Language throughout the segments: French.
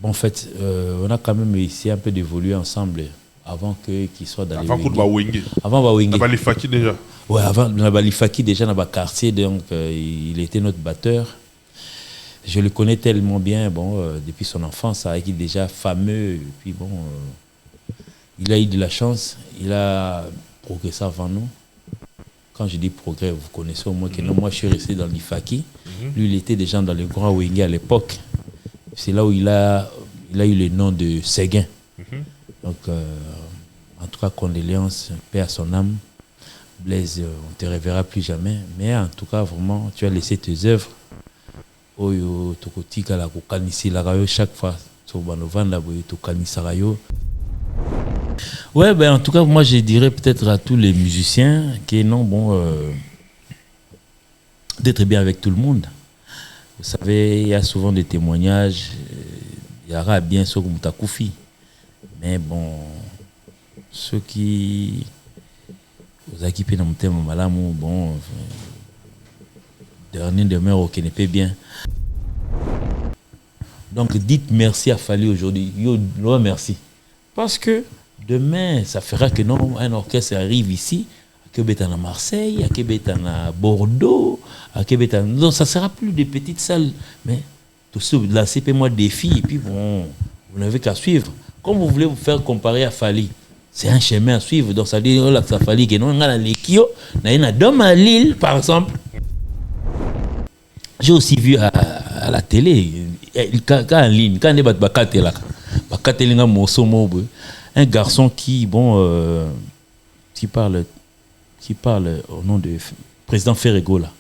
Bon, en fait, on a quand même essayé un peu d'évoluer ensemble avant qu'il soit dans avant les Wenge. Avant Wenge. Dans Balifaki déjà. Ouais, avant Balifaki déjà dans le quartier, donc il était notre batteur. Je le connais tellement bien, bon, depuis son enfance, il est déjà fameux. Et puis bon, il a eu de la chance, il a progressé avant nous. Quand je dis progrès, vous connaissez au moins que non, moi je suis resté dans l'Ifaki. Lui, il était déjà dans le Grand Wenge à l'époque. C'est là où il a eu le nom de Séguin. Donc, en tout cas, condoléances, paix à son âme. Blaise, on ne te reverra plus jamais. Mais en tout cas, vraiment, tu as laissé tes œuvres. Oyo, tokotika la kokanisi la rayo chaque fois. Ouais, ben en tout cas, moi je dirais peut-être à tous les musiciens que non, bon, d'être bien avec tout le monde. Vous savez, il y a souvent des témoignages, il y aura bien ceux comme Takoufi. Mais bon, ceux qui vous occupez dans mon thème, bon, dernier demeure au Kénépé bien. Donc dites merci à Fally aujourd'hui. Yo, merci. Parce que demain, ça fera que non, un orchestre arrive ici, à Québec à Marseille, à Québec à Bordeaux, à Québec à... Non, ça ne sera plus des petites salles. Mais tout ça, là, c'est moi défi, et puis bon, vous n'avez qu'à suivre. Comme vous voulez vous faire comparer à Fally, c'est un chemin à suivre. Donc ça dit, oh là, ça Fally, que non, on a les Kio, on a une dame à Lille, par exemple. J'ai aussi vu à la télé, quand en ligne, quand on est un garçon qui, bon, qui parle au nom du président Ferrego là.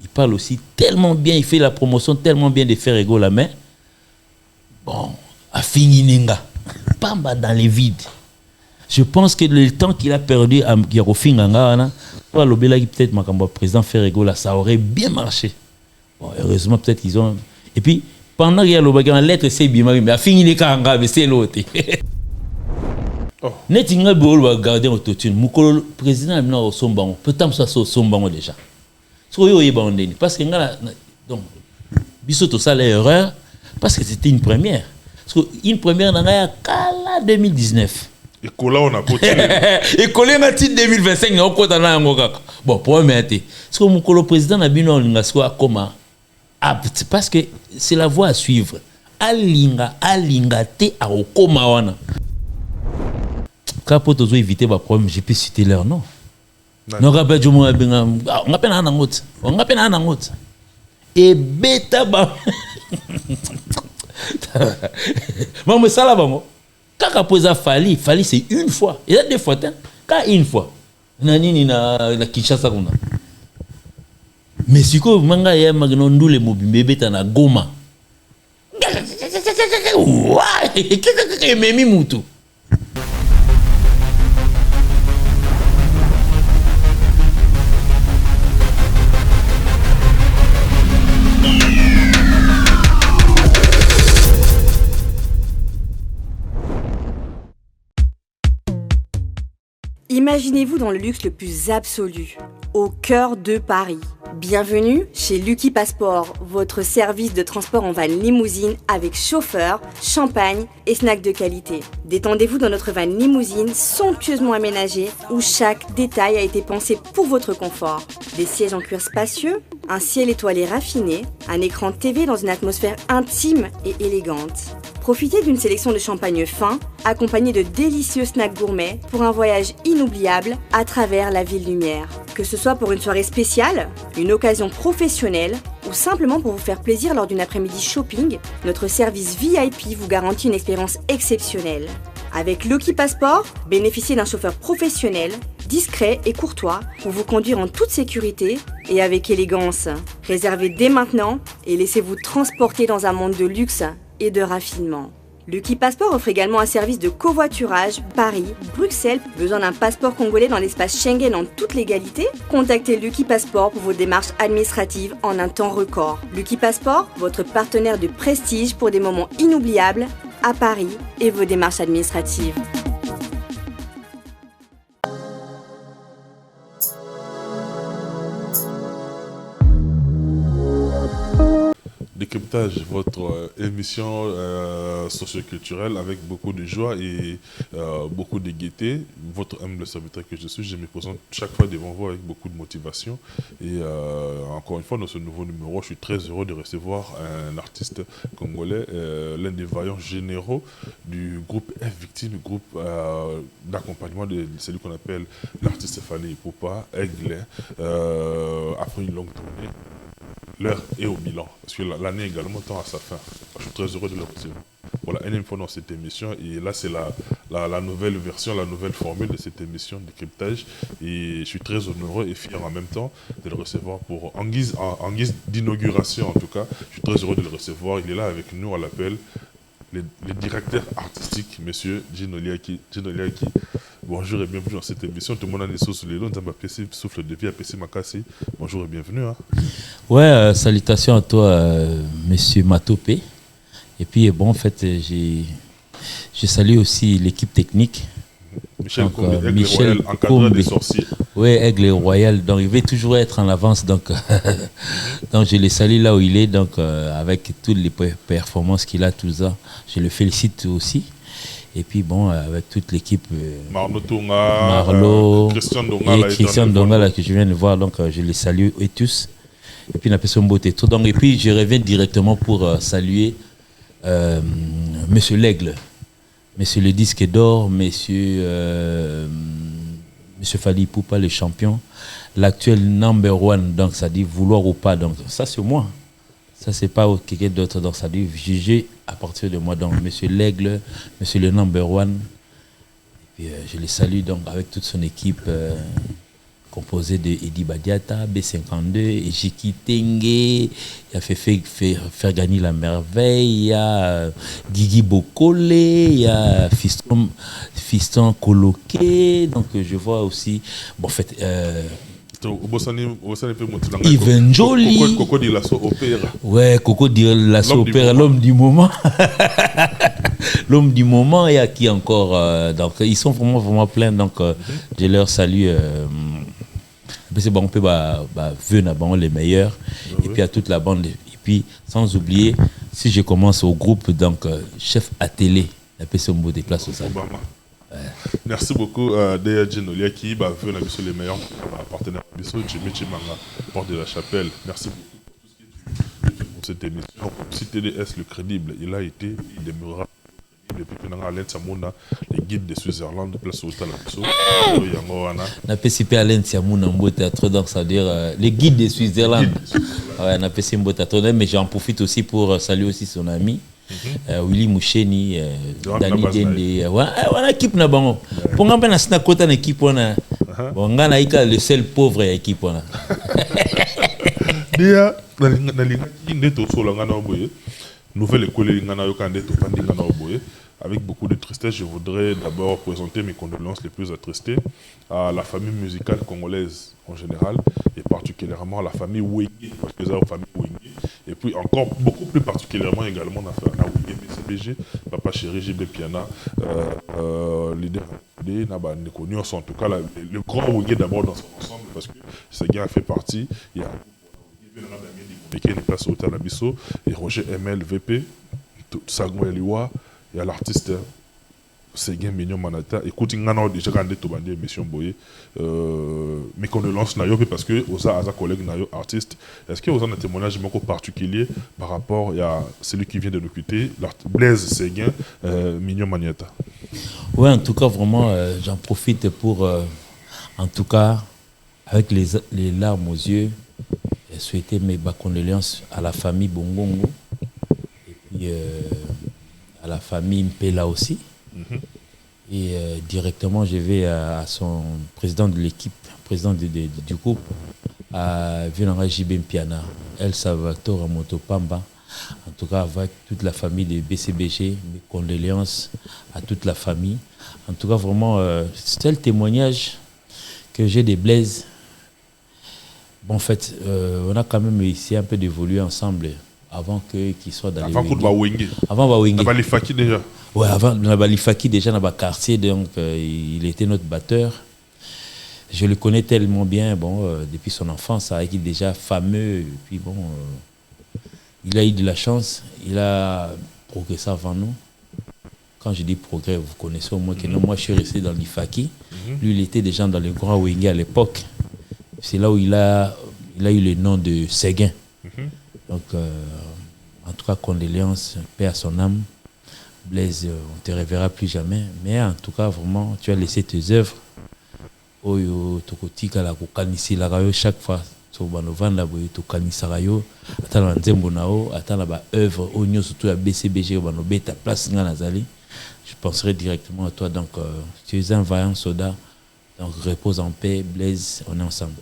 Il parle aussi tellement bien, il fait la promotion tellement bien de Ferrego là, mais bon, à Finginenga, Pamba dans les vides. Je pense que le temps qu'il a perdu à Yarofinganga, peut-être le président Ferrego là, ça aurait bien marché. Bon, heureusement, peut-être qu'ils ont. Et puis, pendant qu'il y a le lettre, c'est bien, mais à finir les caranga, c'est l'autre. Netinga Bolo va garder autotune. Le président a mis au sombango. Peut-être que ça au sombango déjà. Parce que donc, Bissot ça l'erreur, parce que c'était une première. Parce une première dans la 2019. Et Kola, on a continué. Et Kola, on a dit 2025, on a continué. Bon, pour moi, parce que le président a mis comment. Parce que c'est la voie à suivre. Alinga te a okoma wana. Quand tu veux éviter les problèmes, je peux citer leur nom. Non, on appelle un autre. On appelle un autre. Et bêta ba. Maman ça là bas. Quand tu as Fally c'est une fois. Il y a deux fois quand une fois. Nani na Kinshasa comme ça. Mais si vous avez un magnon de mobile, na Goma. Imaginez-vous dans le luxe le plus absolu, au cœur de Paris. Bienvenue chez Lucky Passport, votre service de transport en van limousine avec chauffeur, champagne et snacks de qualité. Détendez-vous dans notre van limousine somptueusement aménagée où chaque détail a été pensé pour votre confort. Des sièges en cuir spacieux, un ciel étoilé raffiné, un écran TV dans une atmosphère intime et élégante. Profitez d'une sélection de champagne fin, accompagnée de délicieux snacks gourmets pour un voyage inoubliable à travers la ville lumière. Que ce soit pour une soirée spéciale, une occasion professionnelle ou simplement pour vous faire plaisir lors d'une après-midi shopping, notre service VIP vous garantit une expérience exceptionnelle. Avec Lucky Passport, bénéficiez d'un chauffeur professionnel, discret et courtois pour vous conduire en toute sécurité et avec élégance. Réservez dès maintenant et laissez-vous transporter dans un monde de luxe et de raffinement. Lucky Passport offre également un service de covoiturage Paris, Bruxelles. Besoin d'un passeport congolais dans l'espace Schengen en toute légalité? Contactez Lucky Passport pour vos démarches administratives en un temps record. Lucky Passport, votre partenaire de prestige pour des moments inoubliables à Paris et vos démarches administratives. Cryptage, votre émission socioculturelle avec beaucoup de joie et beaucoup de gaieté. Votre humble serviteur que je me présente chaque fois devant vous avec beaucoup de motivation. Et encore une fois, dans ce nouveau numéro, je suis très heureux de recevoir un artiste congolais, l'un des vaillants généraux du groupe F Victime, groupe d'accompagnement de celui qu'on appelle l'artiste Fally Ipupa, Aigle. Après une longue tournée, l'heure est au bilan, parce que l'année également tend à sa fin. Je suis très heureux de le recevoir. Voilà, énième fois dans cette émission, et là c'est la nouvelle version, la nouvelle formule de cette émission de cryptage, et je suis très honoreux et fier en même temps de le recevoir en guise d'inauguration en tout cas. Je suis très heureux de le recevoir, il est là avec nous à l'appel, le directeur artistique, monsieur Gino Liaki. Bonjour et bienvenue dans cette émission. Tout le monde a des sous les lots, souffle de vie à PC Makassi. Bonjour et bienvenue. Hein. Ouais, salutations à toi, monsieur Matopé. Et puis, bon, en fait, je salue aussi l'équipe technique. Michel donc, Combe, Aigle Michel Royal, encadreur des sorciers. Oui, Aigle Royal. Donc, il veut toujours être en avance. Donc, donc je le salue là où il est. Donc, avec toutes les performances qu'il a, tout ça, je le félicite aussi. Et puis bon, avec toute l'équipe, Marlo, Christian Donga là, que je viens de voir, donc je les salue et tous. Et puis et puis je reviens directement pour saluer Monsieur l'Aigle, Monsieur le disque d'or, Monsieur Fally Ipupa, le champion, l'actuel number one, donc ça dit vouloir ou pas, donc ça c'est moi. Ça, c'est pas quelqu'un d'autre, donc ça dit juger à partir de moi. Donc, monsieur l'Aigle, monsieur le number one, et puis, je les salue donc avec toute son équipe composée de Eddie Badiata, B52, Ejiki Tengue, il a fait faire gagner la merveille, il y a Guigui Bokole, il y a Fiston Koloké, donc je vois aussi, bon, en fait, Yves Njoli. Coco dit l'assaut opéra. Ouais, Coco dit l'assaut opéra, l'homme du moment. L'homme du moment, et à qui encore donc ils sont vraiment pleins, donc je leur salue. C'est bon, on peut venir les meilleurs, et puis à toute la bande, et puis sans oublier, si je commence au groupe, donc chef à télé, la PSOMBO des places au salon. Ouais. Merci beaucoup, Deya Gino Liaki, vu les meilleurs partenaires Jimmy Chimanga, Porte de la Chapelle. Merci beaucoup pour tout ce que tu fais pour cette émission. Si TDS le crédible, il a été, il demeurera depuis maintenant Alain Siamouna, les guides de Suisse-Irlande, place au Talabiso. On a PCP Alain Siamouna, donc ça veut dire les guides de Suisse-Irlande. Ouais, on a PCP Alain, mais j'en profite aussi pour saluer aussi son ami. Willy Moucheni, Dani Dende, on a équipe na bango. Pour nga na sina kota na équipe ona. Bon nga na ika le seul pauvre équipe ona. Dia na linga ndeto solo nga na oboye. Nouvelle école linga na yoka ndeto pandi nga na oboye. Avec beaucoup de tristesse, je voudrais d'abord présenter mes condoléances les plus attristées à la famille musicale congolaise en général, et particulièrement à la famille Wenge, parce que c'est la famille Wenge, et puis encore beaucoup plus particulièrement également à la Wenge BCBG, Papa Chéri, JB Piana, leader de connu, en tout cas le grand Wenge d'abord dans son ensemble, parce que ce gars a fait partie, il y a qui est place au Talabiso, et Roger ML VP, Sagon Eliwa, il y a l'artiste Séguin Mignon Manata. Écoute, il y a déjà quand on émission Boye. Mais qu'on le lance nayo parce que aux collègues nayo artistes. Est-ce que vous avez un témoignage particulier par rapport à celui qui vient de nous quitter, Blaise Séguin Mignon Manata? Oui, en tout cas, vraiment, j'en profite pour, en tout cas, avec les larmes aux yeux, souhaiter mes condoléances à la famille Bongongo et puis à la famille Mpela aussi. Et directement, je vais à son président de l'équipe, président du groupe, à Vilanga JB Mpiana, El Salvatore Motopamba. En tout cas, avec toute la famille de BCBG, mes condoléances à toute la famille. En tout cas, vraiment, c'est le témoignage que j'ai des Blaise. Bon, en fait, on a quand même essayé un peu d'évoluer ensemble avant qu'ils soient dans avant Wenge. Avant Wenge. Avant Balifaki déjà. Ouais, avant Balifaki déjà dans le quartier, donc il était notre batteur. Je le connais tellement bien, bon, depuis son enfance, avec il déjà fameux. Et puis bon, il a eu de la chance, il a progressé avant nous. Quand je dis progrès, vous connaissez au moins que non, moi je suis resté dans l'Ifaki. Lui, il était déjà dans le grand Wenge à l'époque. C'est là où il a eu le nom de Séguin. Donc, en tout cas, condoléances, paix à son âme. Blaise, on ne te reverra plus jamais. Mais en tout cas, vraiment, tu as laissé tes œuvres. Oyo, tokotika la kokanisi la rayo chaque fois. So banovanda boyo tokanisa rayo. Atala nzembo nao, atala ba œuvre onyo surtout la BCBG banobeta place nga nazali. Je penserai directement à toi. Donc, tu es un vaillant soldat. Donc, repose en paix, Blaise, on est ensemble.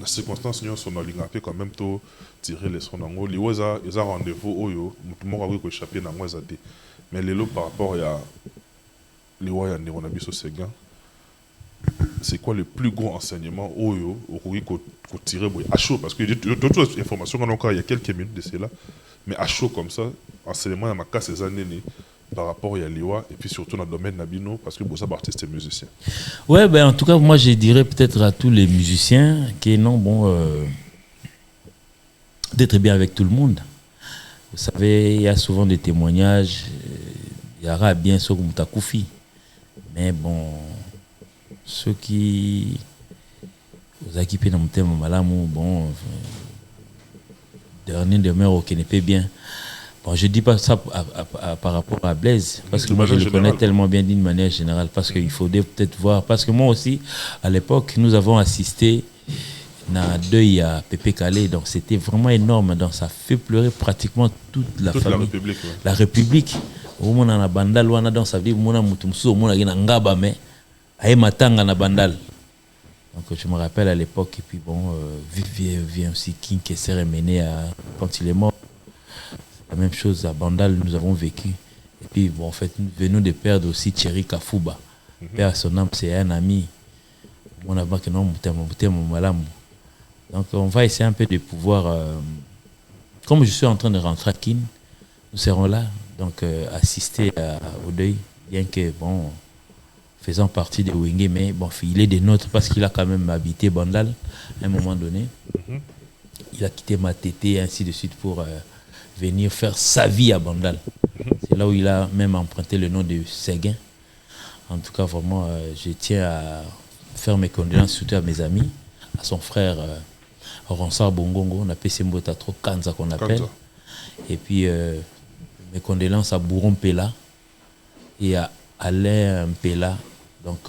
La circonstance, nous sommes quand même tout tirer les sons d'ango. Les oiseaux, ils ont rendez-vous, oyo, tout le monde a échappé dans moi zate. Mais les lots par rapport à les oiseaux, on a vu ce Séguin. C'est quoi le plus gros enseignement oyo, qu'on tirer à chaud? Parce que d'autres informations qu'on a encore il y a quelques minutes de cela. Mais à chaud comme ça, enseignement, il y a ma casse ces années par rapport à l'IWA et puis surtout dans le domaine Nabino parce que vous êtes artiste et musicien. Ouais, ben en tout cas, moi je dirais peut-être à tous les musiciens qui non, bon, d'être bien avec tout le monde. Vous savez, il y a souvent des témoignages, il y aura bien ceux comme Takoufi. Mais bon, ceux qui vous occupez dans mon thème, bon, dernier demeure au Kénépé bien. Bon, je ne dis pas ça par rapport à Blaise, parce que moi je le connais tellement bien d'une manière générale, parce qu'il faudrait peut-être voir, parce que moi aussi, à l'époque, nous avons assisté à deuil à Pépé Calais, donc c'était vraiment énorme, donc ça fait pleurer pratiquement toute la famille. La République. Ouais. La République. Au moment où on a bandal, donc ça veut dire qu'on a mutumsu, on a ngaba, mais aïe matanga na bandal. Donc je me rappelle à l'époque, et puis bon, vient aussi King Kesser est mené quand il est mort. La même chose à Bandal, nous avons vécu. Et puis bon, en fait, nous venons de perdre aussi Thierry Kafouba. Père son âme, c'est un ami. On a pas que non, donc on va essayer un peu de pouvoir, comme je suis en train de rentrer à Kin, nous serons là, donc assister au deuil, bien que bon, faisant partie de Wenge, mais bon, il est des nôtres parce qu'il a quand même habité Bandal à un moment donné. Il a quitté Matete et ainsi de suite pour venir faire sa vie à Bandal. C'est là où il a même emprunté le nom de Séguin. En tout cas, vraiment, je tiens à faire mes condoléances surtout à mes amis, à son frère Ronsard Bongongo, on appelle Sembota trop Kanza qu'on appelle. Et puis, mes condoléances à Bouron Pela et à Alain Pela, donc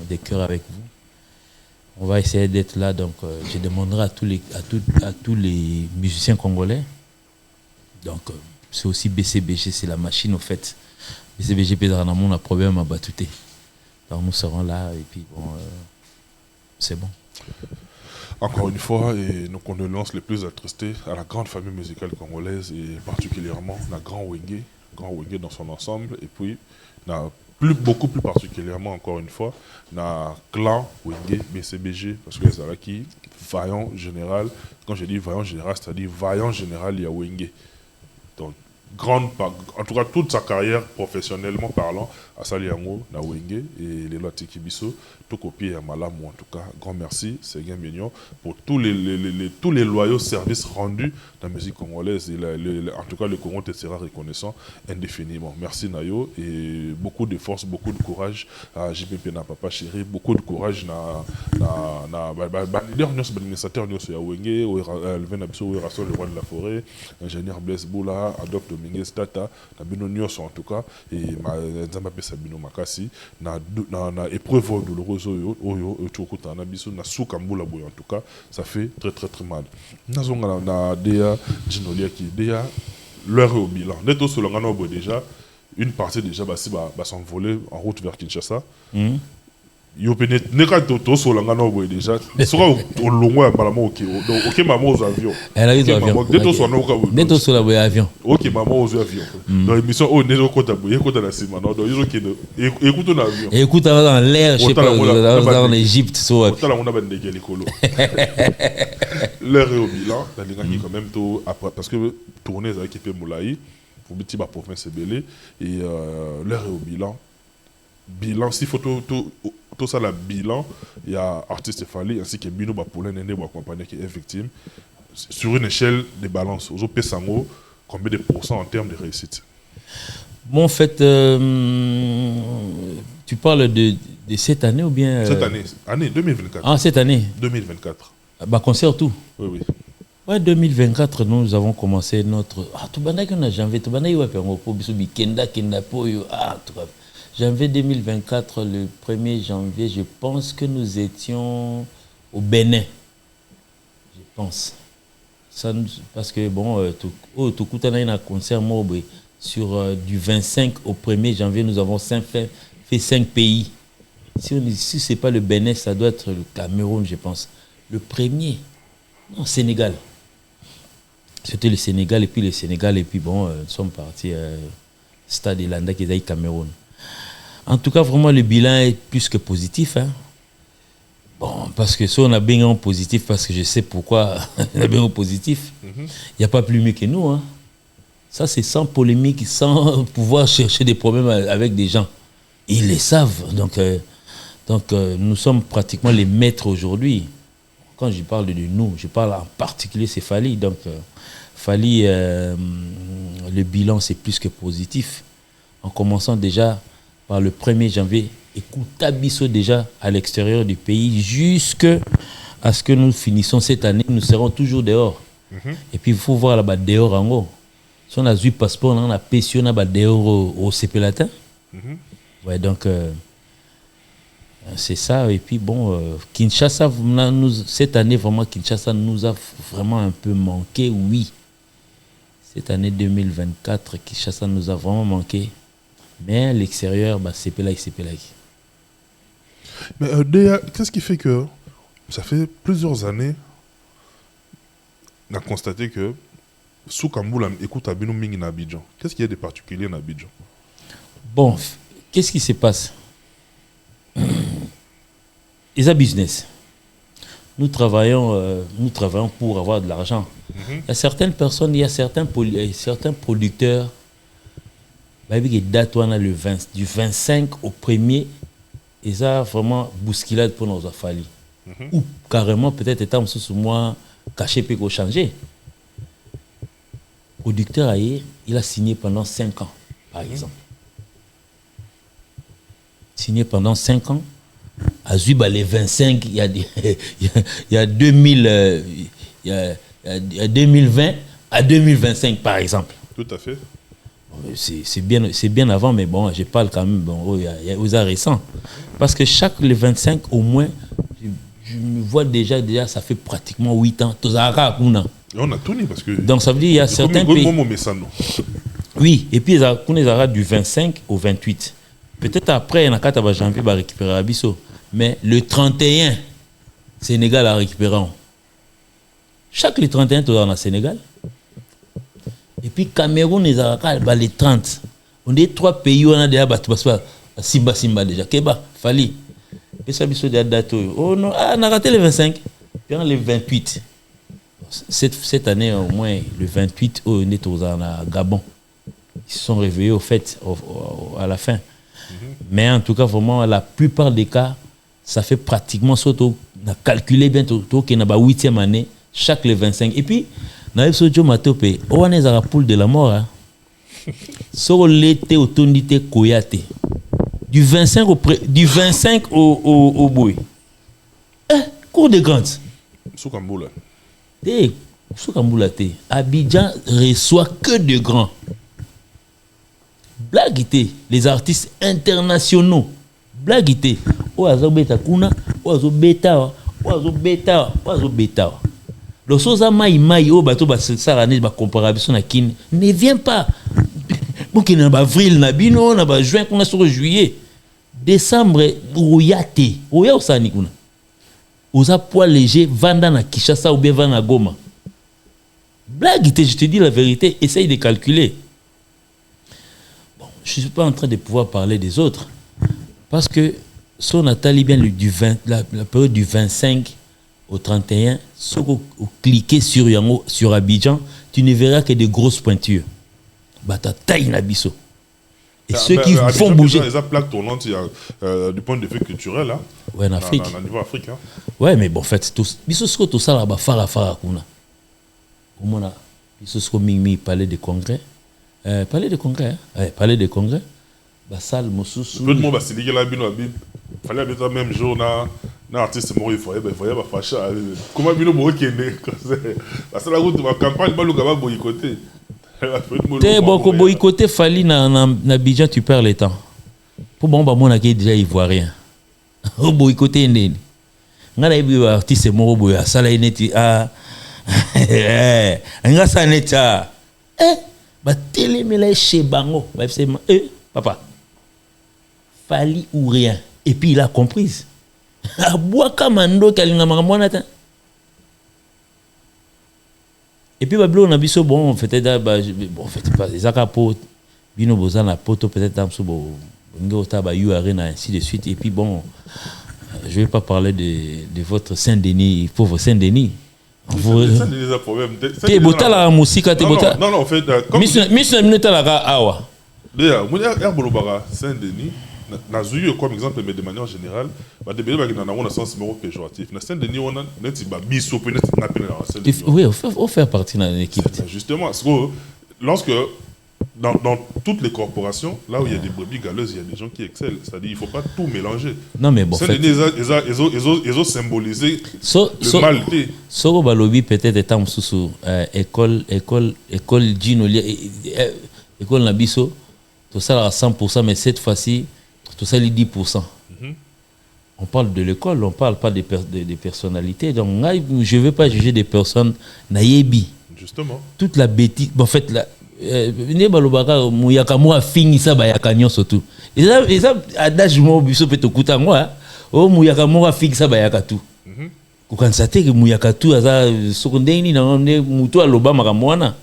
des cœurs avec vous. On va essayer d'être là, donc je demanderai à tous les musiciens congolais. Donc c'est aussi BCBG, c'est la machine au fait. BCBG Pédranamon a problème à Batouté. Donc nous serons là et puis bon, c'est bon. Encore une fois, et nos condoléances les plus attristées à la grande famille musicale congolaise et particulièrement la Grand Wenge dans son ensemble et puis beaucoup plus particulièrement encore une fois na clan Wenge BCBG parce que c'est là qui vaillant général. Quand je dis vaillant général, c'est-à-dire vaillant général il y a Wenge. Donc en tout cas toute sa carrière professionnellement parlant à Saliango na Wenge et les lois Tikibiso tout copié à Malamou en tout cas grand merci Séguin Mignon pour tous les loyaux services rendus dans la musique congolaise et en tout cas le Congo te sera reconnaissant indéfiniment. Merci Nayo et beaucoup de force, beaucoup de courage à JPP na Papa Chéri, beaucoup de courage na leader nyos administrateur nyos ya Wenge o Elvin Abiso o Rassol le roi de la forêt, ingénieur Blaise Boula, Adolphe Dominguez Tata, na bino nyos en tout cas et nzamba pesa bino makasi na épreuve douloureuse oyo tukuta na biso na suka mbula boy en tout cas ça fait très très très mal. Nazonga na Dea Djinolia qui Dea l'heure au bilan. Neto solongana boy déjà une partie déjà s'envoler en route vers Kinshasa. Yo peut neka to solongana boy déjà sera au longo ya malamo OK maman aux avions. Elle a eu avion. Neto sola boy avion. OK maman aux avions. Dans l'émission oh neto kota boy kota na sima non donc ils qui écoute dans l'avion. Écoute dans l'air, je sais pas en Égypte so. Tala mona bande de l'écolo. L'heure est au bilan, dans les qui quand même tout après parce que tourner avec équipe Moulaï pour petit ba province belé et l'heure est au bilan. Bilan si photo tout ça la bilan il y a artiste Fali ainsi que Bino Bapoulin Nene ou accompagné qui est victime sur une échelle de balance, aux Sango, combien de pourcents en termes de réussite? Bon, en fait, tu parles de cette année ou bien... Cette année 2024. Ah, cette année 2024. Bah, concert tout. Oui, oui. Ouais, 2024, nous avons commencé notre... Ah, tout le monde a janvier, tout le monde a janvier 2024, le 1er janvier, je pense que nous étions au Bénin. Je pense. Ça, parce que, bon, tout coup, on a un concert sur du 25 au 1er janvier, nous avons fait 5 pays. Si ce n'est pas le Bénin, ça doit être le Cameroun, je pense. Le premier, non, Sénégal. C'était le Sénégal, et puis bon, nous sommes partis Stade Elanda qui est Cameroun. En tout cas, vraiment, le bilan est plus que positif. Hein. Bon, parce que ça, on a bien un positif, parce que je sais pourquoi on a bien un positif. Il n'y a pas plus mieux que nous. Hein. Ça, c'est sans polémique, sans pouvoir chercher des problèmes avec des gens. Ils les savent. Donc, nous sommes pratiquement les maîtres aujourd'hui. Quand je parle de nous, je parle en particulier, c'est Fally. Donc, Fally, le bilan, c'est plus que positif. En commençant déjà par le 1er janvier, écoutez Bisso déjà à l'extérieur du pays, jusqu'à ce que nous finissons cette année, nous serons toujours dehors. Et puis, il faut voir là-bas dehors en haut. Si on a eu passeport, on a payé là-bas dehors au CP Latin. Ouais, donc, c'est ça. Et puis, bon, Kinshasa, cette année, vraiment, Kinshasa nous a vraiment un peu manqué, oui. Cette année 2024, Kinshasa nous a vraiment manqué. Mais l'extérieur, bah, c'est Pelaï. Mais qu'est-ce qui fait que ça fait plusieurs années, on a constaté que sous Kamboula, écoute Abino Mingi na Abidjan. Qu'est-ce qu'il y a de particulier dans Abidjan? Bon, qu'est-ce qui se passe? Ils ont business. Nous travaillons pour avoir de l'argent. Il y a certaines personnes, il y a certains producteurs. Du 25 au 1er, ils ont vraiment bousculade pour nos affaires. Ou carrément, peut-être, étant sous moi, caché pour changer. Le producteur, il a signé pendant 5 ans, par exemple. Signé pendant 5 ans. À Zuba, les 25, il y a 2020 à 2025, par exemple. Tout à fait. C'est bien avant, mais bon, je parle quand même il y a aux récents. Parce que chaque le 25, au moins, je me vois déjà, ça fait pratiquement 8 ans. On a tout mis parce que... Donc ça veut dire qu'il y a certains pays... Oui, et puis il y a du 25 au 28. Peut-être après, il y a 4 janvier, il va récupérer Abisso. Mais le 31, Sénégal a récupéré. Chaque le 31, tu es dans le Sénégal. Et puis Cameroun, les 30. On est 3 pays, on a déjà battu. Simba déjà. Keba, Fally. Et ça, Abisso déjà date. Oh non, on a raté le 25. Puis on a le 28. Cette année, au moins, le 28, on est aux Gabon. Ils se sont réveillés au fait, à la fin. Mais en tout cas, vraiment, la plupart des cas, ça fait pratiquement ça. On a calculé bien qu'il y a une 8e année, chaque le 25. Et puis, on a la poule de la mort. Sur l'été, au tonité, koyate. Du 25 au boy. Cours de grandes. Soukamboula. Soukamboula. Abidjan reçoit que de grands. Blaguité, les artistes internationaux. Blaguité. Oazo beta kuna, oazo beta. Le soza maï au bateau sarane ba comparable na kin ne vient pas. Bon qui na avril na bino na ba juin qu'on a sur juillet. Décembre royate. Oya osani kuna. Oza poids léger vanda na Kinshasa ou bien vanda na Goma. Blaguité, je te dis la vérité, essaye de calculer. Je ne suis pas en train de pouvoir parler des autres. Parce que si on a bien la période du 25 au 31, si on clique sur Abidjan, tu ne verras que des grosses pointures. Ta taille na biso. Et ceux qui font bouger. Les plaques tournantes, du point de vue culturel, là. Oui, en Afrique. Au niveau africain. Oui, mais bon, en fait, biso tout ça là-bas, fara kuna. Comment on a ce qu'on mis palais de congrès. Palais de congrès, hein? Palais de congrès. Bah salle Moussousou. Peu de monde va se lier là bino abi. Fallait habiter même jour na artiste mort il faut va fâcher. Comment bino mo kende parce que la route ma campagne ba luka ba boycotter. T'es beaucoup boycotter Fali na Abidjan tu perds le temps. Pour bon ba mona qui déjà ivoirien. Au boycotter ndeni. Ngana ibi artiste mort boya sala ineti a nga sa neta. Ba télé mela chez bango. Ba c'est papa. Fali ou rien. Et puis il a compris. Abouaka mando kalinga makamwana ta. Et puis bablo na biso bon peut-être bon fait pas les akapo bino bozana poto peut-être am subo ngota ba arena ainsi de suite et puis bon je vais pas parler de votre Saint-Denis pauvre Saint-Denis. Saint-Denis a problème. Te botala musique te botala. Non en fait comme Miss minute la awa. D'ailleurs, mon Bolobara Saint-Denis na zuyo comme exemple mais de manière générale ba de bele ba na on a sens numéro péjoratif na Saint-Denis on a net ba biso peut net na peine na Saint-Denis. Oui, on fait partie de l'équipe. Justement, parce que lorsque dans toutes les corporations, là où il y a des brebis galeuses, il y a des gens qui excellent. C'est-à-dire qu'il ne faut pas tout mélanger. Non, mais bon. Saint-Denis, ils ont symbolisé le mal. Soro balobi peut-être étant sous école Gino, école Nabiso, tout ça à 100%, mais cette fois-ci, tout ça les 10%. On parle de l'école, on ne parle pas des personnalités. Donc, je ne veux pas juger des personnes naïbi. Justement. Toute la bêtise. En fait, ne balobaka muyaka mo afini sa bayaka nyonso tout. Et ça adage mo biso peut okuta moi. O muyaka mo afini sa bayaka tout. Ko kansate que muyaka tout aza sokondeni na muto aloba makamwana.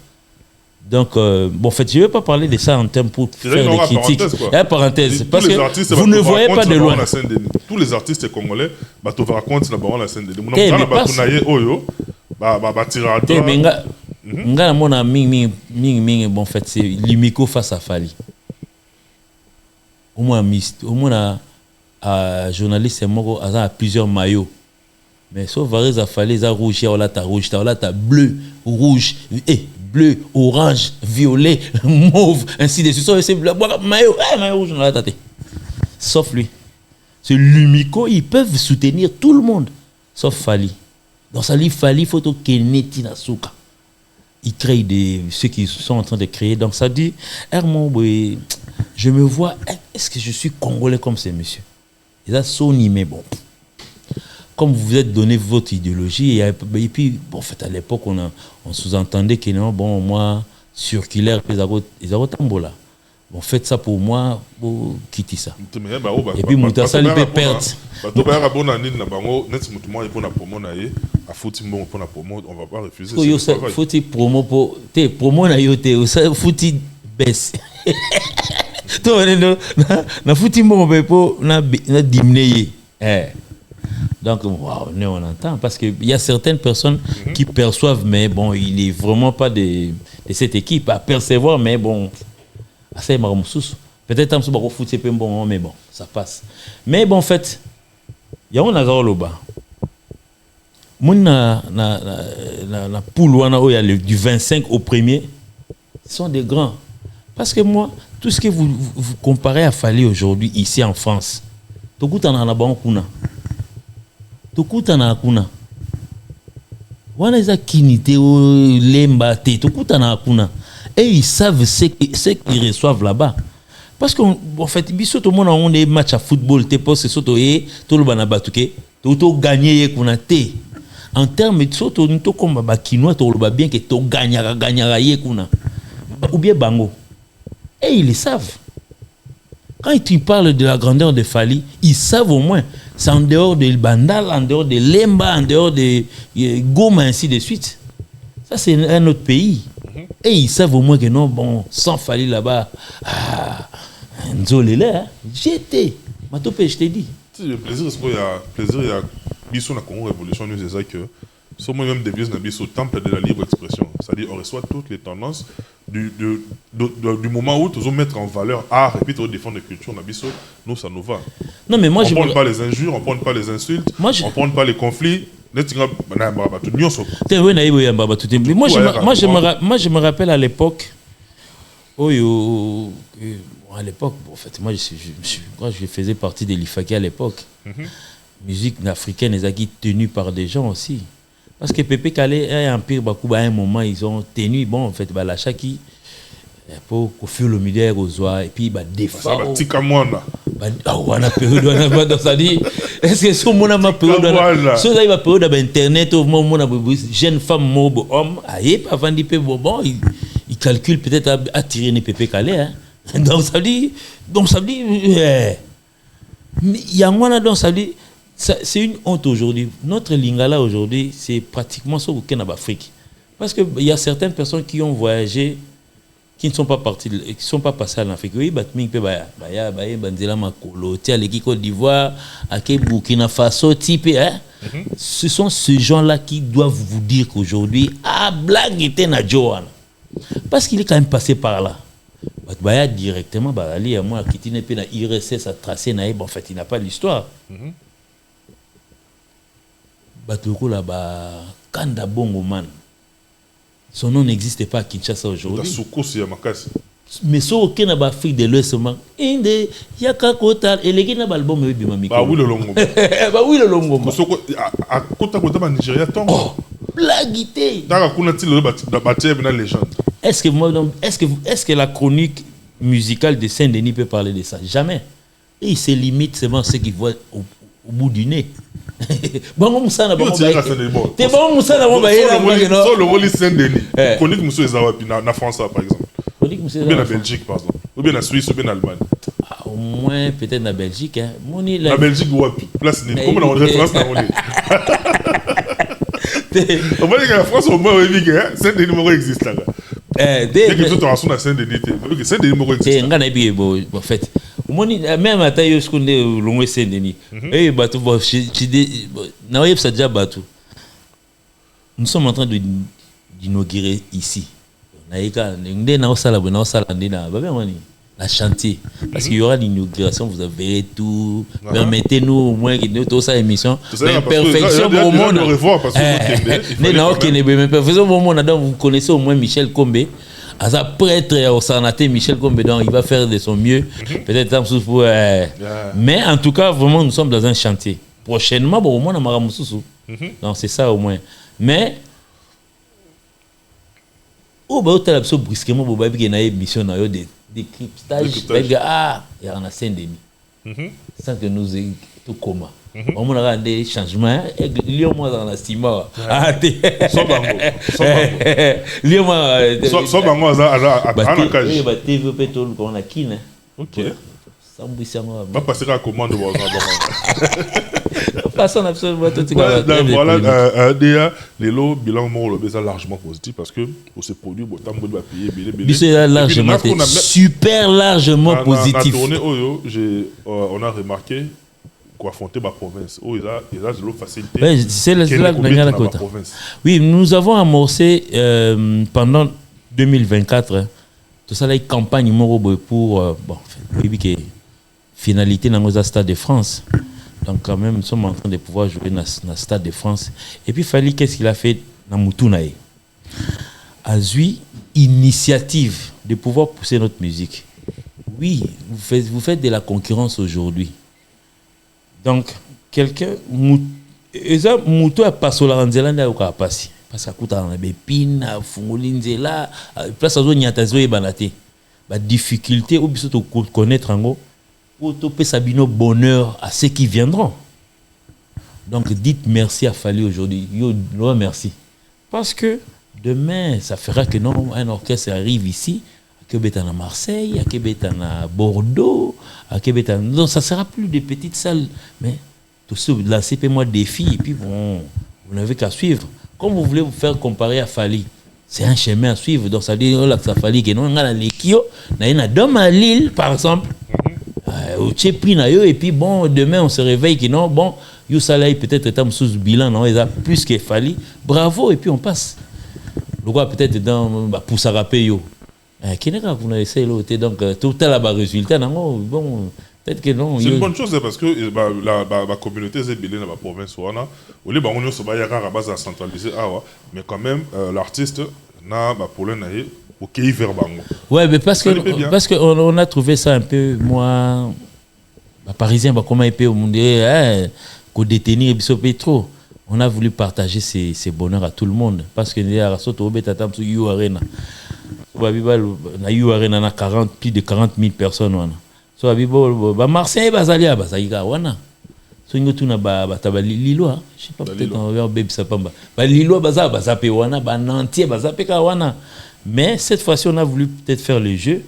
Donc, bon, en fait, je ne vais pas parler de ça en termes pour faire des critiques. Parenthèse, parce que vous ne voyez pas de loin. Tous les artistes congolais, tu vas raconter la Saint-Denis. Bon, en fait, c'est Limiko face à Fali. Au moins, journaliste, il a plusieurs maillots. Mais sauf Varese a fallu, il a rouge, il a bleu, rouge, bleu, orange, violet, mauve, ainsi de suite. C'est maillot rouge, on a tâté. Sauf lui. C'est Lumiko, ils peuvent soutenir tout le monde, sauf Fali. Dans sa livre Fali, il faut que Neti Nasuka. Ils créent ceux qui sont en train de créer. Donc ça dit, je me vois, est-ce que je suis congolais comme ces messieurs? Ils ont son mais bon. Comme vous vous êtes donné votre idéologie, et puis, bon, en fait, à l'époque, on sous-entendait que non, bon, moi, circulaire, ils ont tambola. Bon, faites ça pour moi, pour quitter ça. Et puis, Moutassa, il peut perdre. On va pas refuser. Faut-il promo pour. T'es promo na yote, faut-il baisse. Na faut-il mon pour na diminuer. Donc, wow, on entend, parce qu'il y a certaines personnes qui perçoivent, mais bon, il n'est vraiment pas de cette équipe à percevoir, mais bon, c'est peut-être un peu foot, c'est bon, mais bon, ça passe. Mais bon, en fait, il y a un agaloba. La poule du 25 au 1er, ce sont des grands. Parce que moi, tout ce que vous comparez à Fali aujourd'hui, ici en France, tout le monde en a bon kuna. Tukutana hakuna. Wanaweza kinite lemba te. Tukutana hakuna. Et ils savent ce qu'ils reçoivent là-bas. Parce qu'en fait, tout le monde a des matchs à football. Te pose soto tout le bana batuke. Tout gagner kuna te. En termes de soto nito comme bakinois to le bien que to gagnera ye kuna. Ou bien bango. Et ils le savent. Quand tu parles de la grandeur de Fali, ils savent au moins. C'est en dehors de Bandal, en dehors de Lemba, en dehors de Goma, ainsi de suite. Ça, c'est un autre pays. Et ils savent au moins que non, bon, sans Fali là-bas, Nzolele, j'étais. Matopé, je t'ai dit. Le plaisir, c'est qu'il y a plaisir, il y a Bissou, la Congo Révolution, nous, c'est ça que. Sur moi-même, des biais au temple de la libre expression. C'est-à-dire, on reçoit toutes les tendances du moment où nous allons mettre en valeur art et puis nous défendre la culture. Nous, ça nous va. Non, mais moi, on ne prend pas les injures, on ne prend pas les insultes, on ne prend pas les conflits. Moi, je me rappelle à l'époque, à l'époque, en fait, moi, je faisais partie de l'IFAKI à l'époque. Musique africaine, les acquis tenus par des gens aussi. Parce que Pépé Calais et Empire Bakuba, à un moment, ils ont tenu, bon, en fait, la Chaki, pour Kofi Olomide, Rosoa, et puis, des fois. On a période, ça dit, est-ce que ce moment a ma période, ce là, il va période d'internet, au moment où jeune femme, homme, avant d'y payer, bon, il calcule peut-être à tirer les Pépé Calais, hein. Donc, ça dit, mais il y a moins, donc, ça dit, c'est une honte aujourd'hui. Notre Lingala aujourd'hui, c'est pratiquement ça au Kenya Afrique. Parce qu'il y a certaines personnes qui ont voyagé, qui ne sont pas partis, qui sont pas passés en Afrique. Oui, Côte d'Ivoire, Burkina Faso, type, hein. Ce sont ces gens-là qui doivent vous dire qu'aujourd'hui, blague était na Johan. Parce qu'il est quand même passé par là. Directement, moi, qui n'est pas na IRSS à tracer, en fait, il n'a pas l'histoire. Batoko là-bas, Kanda Bongo Man. Son nom n'existe pas à Kinshasa aujourd'hui. Mais ce qui n'a pas Afrique de l'Ouest, il y a qu'à côté, et les gens n'ont pas l'album de Bimami. Oui, le Longo. Oui, le Longo. À côté de Nigeria, oh, blaguité. Est-ce que la chronique musicale de Saint-Denis peut parler de ça? Jamais. Et il se limite seulement ce qu'il voit au bout du nez. Bon, Moussa n'a pas t'es bon, Moussa n'a pas le rôle Saint-Denis. Chronique Moussa Ezawapi, en France, par exemple. Ou bien en Belgique, par exemple. Ou bien en Suisse, ou bien en Allemagne. Au moins, peut-être en Belgique. La Belgique, place Nini. Comment on référence dans le on va dire que la France, au moins, Saint-Denis existe là. Dès que tu as un Saint-Denis, Saint-Denis existe. En fait. Même à taille ce qu'on est long Saint-Denis. Et bateau, nous sommes en train d'inaugurer ici. La chantier. Parce qu'il y aura l'inauguration, vous verrez tout. Permettez-nous au moins que tout ça émission. Perfection au monde. Perfection au monde. Vous connaissez au moins Michel Combé. À un prêtre au Sanaté, Michel Combedon, il va faire de son mieux. Peut-être pour. Mais en tout cas, vraiment, nous sommes dans un chantier. Prochainement, au moins, on a Moussoussou. Donc, c'est ça au moins. Mais. Il y a brusquement une émission de décryptage. Il y a un Saint-Denis. Sans que nous ayons tout comment. On a des changements. Lyon, moi, dans la Stima. Sobango. Ok. Va passer à la commande. Passons absolument tout de voilà, déjà, les lots bilan largement positif parce que pour ces produits, c'est largement super largement positif. On a remarqué affronter ma province. Ils ont de l'eau facilité. C'est la province. Oui, nous avons amorcé pendant 2024 tout ça, la campagne pour finalité dans le Stade de France. Donc quand même, nous sommes en train de pouvoir jouer dans le Stade de France. Et puis Fali, qu'est-ce qu'il a fait dans Moutunaï? Azui, initiative de pouvoir pousser notre musique. Oui, vous faites de la concurrence aujourd'hui. Donc, quelqu'un, Moutou a passé la Ranzelanda ou a passé. Parce qu'à côté, on a des pins, Fungolinzela, place à zone Yatazo et Banate. La difficulté, ou bien connaître en gros, pour topper Sabino bonheur à ceux qui viendront. Donc, dites merci à Fali aujourd'hui. Yo, merci. Parce que demain, ça fera que non, un orchestre arrive ici, à Québec à Marseille, à Québec à Bordeaux, à Québec à... Donc, ça ne sera plus des petites salles. Mais tout ça, lancez moi défi, et puis bon, vous n'avez qu'à suivre. Comme vous voulez vous faire comparer à Fali, c'est un chemin à suivre. Donc, ça dit que ça Fali, que non, on a les Kio, on a une dame à Lille, par exemple. Et puis bon, demain on se réveille que non, bon, Youssalaï peut-être sous bilan, non, il a plus que Fali. Bravo, et puis on passe. Le gars peut-être dans pour ça rappeler yo. Qui n'est pas vous avez essayé donc tout à la résultat non bon Peut-être que non. C'est une bonne chose parce que la communauté est belée dans la province. Au lieu de base centralisée, mais quand même, l'artiste n'a pas pour le naïe au pays vers Bango. Ouais, mais parce qu'on a trouvé ça un peu, moi, parisien, comment il peut au monde, qu'on détenir trop. On a voulu partager ces bonheurs à tout le monde. Parce que nous avons Arena. Arena, plus de 40 000 personnes. So Marseille, Bazalia, Bazaïga, Wana. So Ingotuna Lilo, je sais pas, peut-être on va Baby Sapamba. Lilo, Bazape, Wana, Nantier, Bazape, Wana. Mais cette fois-ci, on a voulu peut-être faire le jeu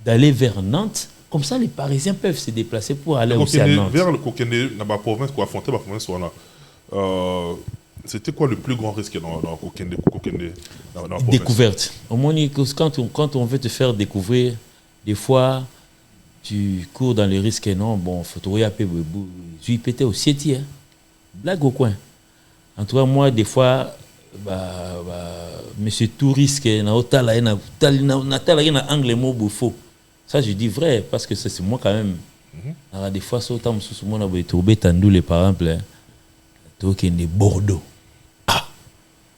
d'aller vers Nantes. Comme ça, les Parisiens peuvent se déplacer pour aller aussi à Nantes. Vers le Kokende, dans la province, pour affronter la province, c'était quoi le plus grand risque dans Kokende dans la province? Découverte. Au moins, quand on veut te faire découvrir, des fois, tu cours dans les risques. Non, bon, faut te regarder, tu pétais au siéti, blague au coin. En tout cas, moi, des fois, monsieur tout risque, na angle mot faux. Ça, je dis vrai, parce que c'est moi quand même. Des fois, c'est autant sous moi, on a trouvé Tandoule, par exemple, de Bordeaux. Ah!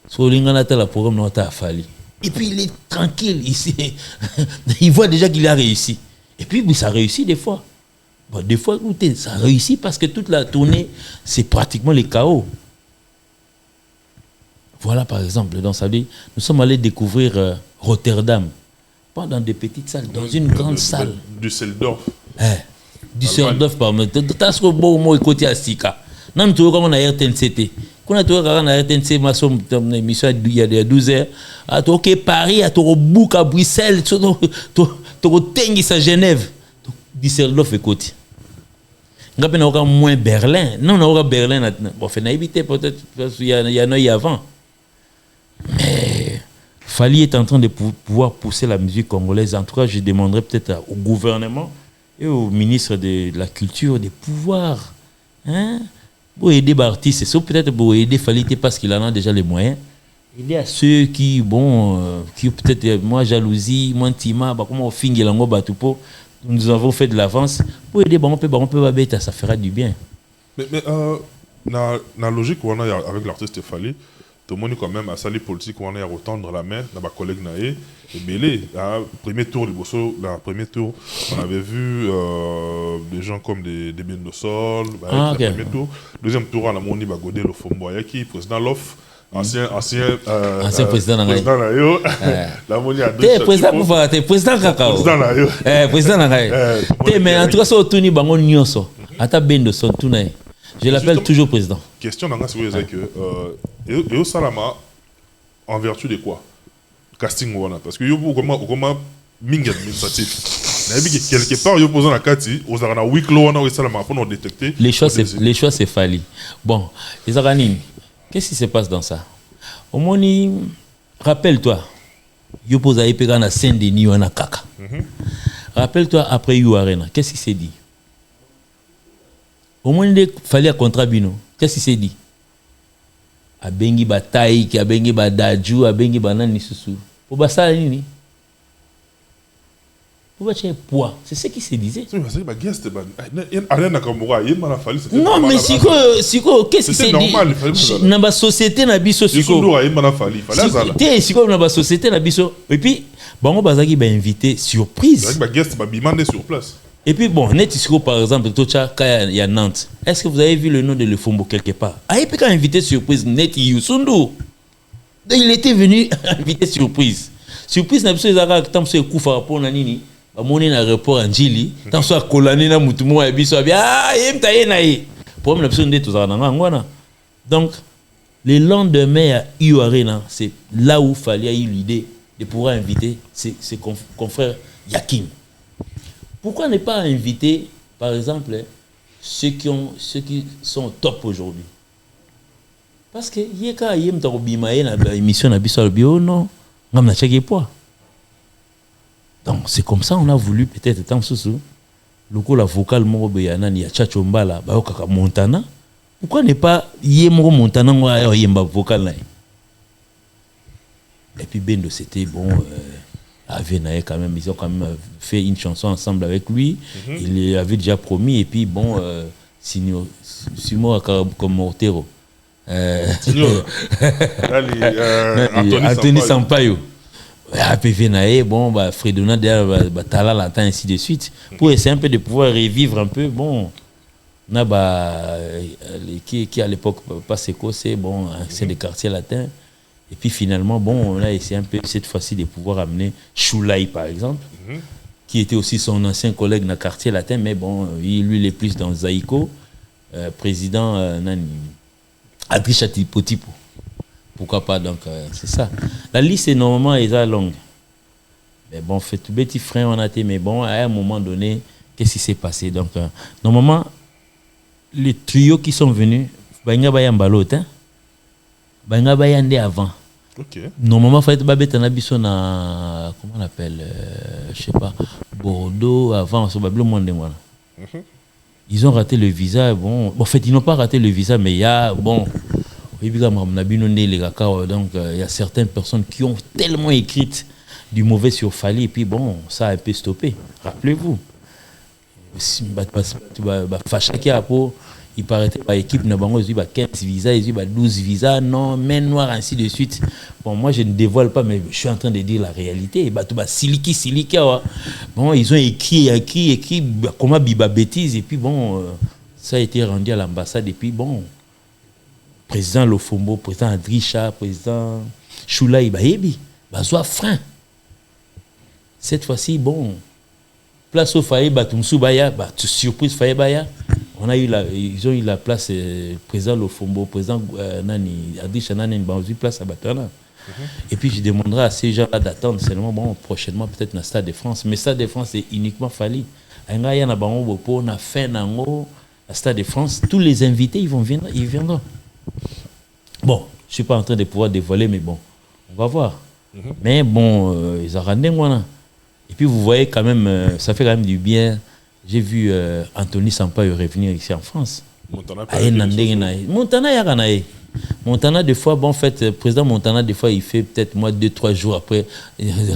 So, l'ingana la programme n'a pas fallu. Et puis, il est tranquille ici. Il voit déjà qu'il a réussi. Et puis, ça réussit des fois. Bon, des fois, ça réussit parce que toute la tournée, c'est pratiquement les chaos. Voilà, par exemple, dans sa vie, nous sommes allés découvrir Rotterdam. Pas dans des petites salles, dans une grande salle. Düsseldorf. Düsseldorf, par exemple. Tu as ce beau mot côté à Sika. Non, mais tu vois comment on a RTNCT. Quand on a RTNC, ma somme, émission il y a 12 heures. À toi, Paris, à toi, Bouc à Bruxelles, tu Tengis à Genève. Düsseldorf, écoute. On a moins Berlin. Non, on a Berlin. Bon, on a évité peut-être, parce qu'il y a un œil avant. Mais Fali est en train de pouvoir pousser la musique congolaise. En tout cas, je demanderais peut-être au gouvernement et au ministre de la Culture de pouvoir pour aider les artistes. C'est peut-être pour aider Fali parce qu'il en a déjà les moyens. Aider à ceux qui, qui peut-être, moi, jalousie, moi, Tima, comment on finit l'ango batupo. Nous avons fait de l'avance. Pour aider, ça fera du bien. Mais la logique qu'on a avec l'artiste Fali, tout le monde quand même à sali politique on a retendre la main dans ma collègue Naé et Belé premier tour premier tour on avait vu des gens comme des Bendo Sol premier tour deuxième tour on a moni Bagodé le Fomboyaki président Lof ancien président Nayo la moni a deux président Kakao président Nayo mais en tout cas ça Tony Bango Nyonso ata Bendo Sol Tunaye. Je l'appelle toujours président. Question dans ce que et au Salama en vertu de quoi casting wana parce que yo comment mingi administratif quelque part yo posant la carte aux arana week law wana au Salama pour nous détecter les choix c'est Fali. Bon les aranines qu'est-ce qui se passe dans ça au moni rappelle-toi yo pose à epeka na Saint-Denis wana kaka rappelle-toi après You Arena qu'est-ce qui s'est dit. Au moins, il fallait un contrat bino. Qu'est-ce qu'il s'est dit? Abengi bataille, abengi badaju, abengi banani susu. Pour basa nini? Pour battre poids. C'est ce qui se disait. Non, mais siko, qu'est-ce qui s'est dit? Dans la société, na biso siko. Siko dans la société, na biso. Et puis, bango bazaki ba invité surprise. Sur place. Et puis bon, Netisco par exemple, il y a Nantes. Est-ce que vous avez vu le nom de Le Fombo quelque part? Il peut invité surprise Net Yusundu. Il était venu invité surprise. Surprise n'a pas tant que Koufa pour Nanini. Mon aéroport en Jili. Tant soit Kolani na Mutumo et Biso. Problème l'absolu de tout ça. Donc, le lendemain à You Arena, c'est là où il fallait eu l'idée de pouvoir inviter ses confrères Yakim. Pourquoi ne pas inviter, par exemple, ceux qui sont au top aujourd'hui? Parce que yeka yem ta bimaye na émission na biso bio non, ngam na cheke poids. Donc c'est comme ça on a voulu peut-être tant sous loko la vocal mo beyana ni ya Chacho Mbala ba okaka Montana. Pourquoi ne pas yemo Montana ngwa yemba vocal là? Et puis Bendo c'était bon Avenaye quand même, ils ont quand même fait une chanson ensemble avec lui. Il les avait déjà promis. Et puis bon, Simo comme Mortero. Anthony Sampaio. Avenaye, bon, Fredona derrière Tala Lantin, ainsi de suite. Pour essayer un peu de pouvoir revivre un peu, bon, qui à l'époque passé c'est bon, c'est des quartiers latins. Et puis finalement, bon, on a essayé un peu cette fois-ci de pouvoir amener Choulaï, par exemple, qui était aussi son ancien collègue dans le quartier latin, mais bon, lui, il est plus dans Zaïko, président Adricha Tipo. Pourquoi pas, donc, c'est ça. La liste est normalement longue. Mais bon, fait tout petit frein, on a été, mais bon, à un moment donné, qu'est-ce qui s'est passé? Donc, normalement, les trios qui sont venus, Banga Bayambalot, Banga Bayande avant. Okay. Normalement, il fallait que tu na comment on appelle, je sais pas, Bordeaux avant, ils ont raté le visa. Bon, en fait, ils n'ont pas raté le visa, mais il y a, bon, donc il y a certaines personnes qui ont tellement écrit du mauvais sur Fally, et puis bon, ça a un peu stoppé. Rappelez-vous. Il paraît que l'équipe n'a pas 15 visas, il y a 12 visas, non, main noire, ainsi de suite. Bon, moi, je ne dévoile pas, mais je suis en train de dire la réalité. Bon, ils ont écrit, comment Biba bêtise, et puis bon, ça a été rendu à l'ambassade, et puis bon, président Lofombo, président Adricha, président Choulaï, soit frein. Cette fois-ci, bon, place au Faye, surprise Faye Baya. Ils ont eu la place, président Lofombo, président Nani, Adricha Nani, ils ont eu place à Batana. Et puis je demanderai à ces gens-là d'attendre seulement, bon, prochainement peut-être dans le Stade de France. Mais le Stade de France, c'est uniquement Fally. On a fait le Stade de France. Tous les invités, ils viendront. Bon, je ne suis pas en train de pouvoir dévoiler, mais bon, on va voir. Mais bon, ils ont rendu moi. Et puis vous voyez quand même, ça fait quand même du bien. J'ai vu Anthony Sampaio revenir ici en France. Montana, des fois, bon, en fait, président Montana, des fois, il fait peut-être 2-3 jours après,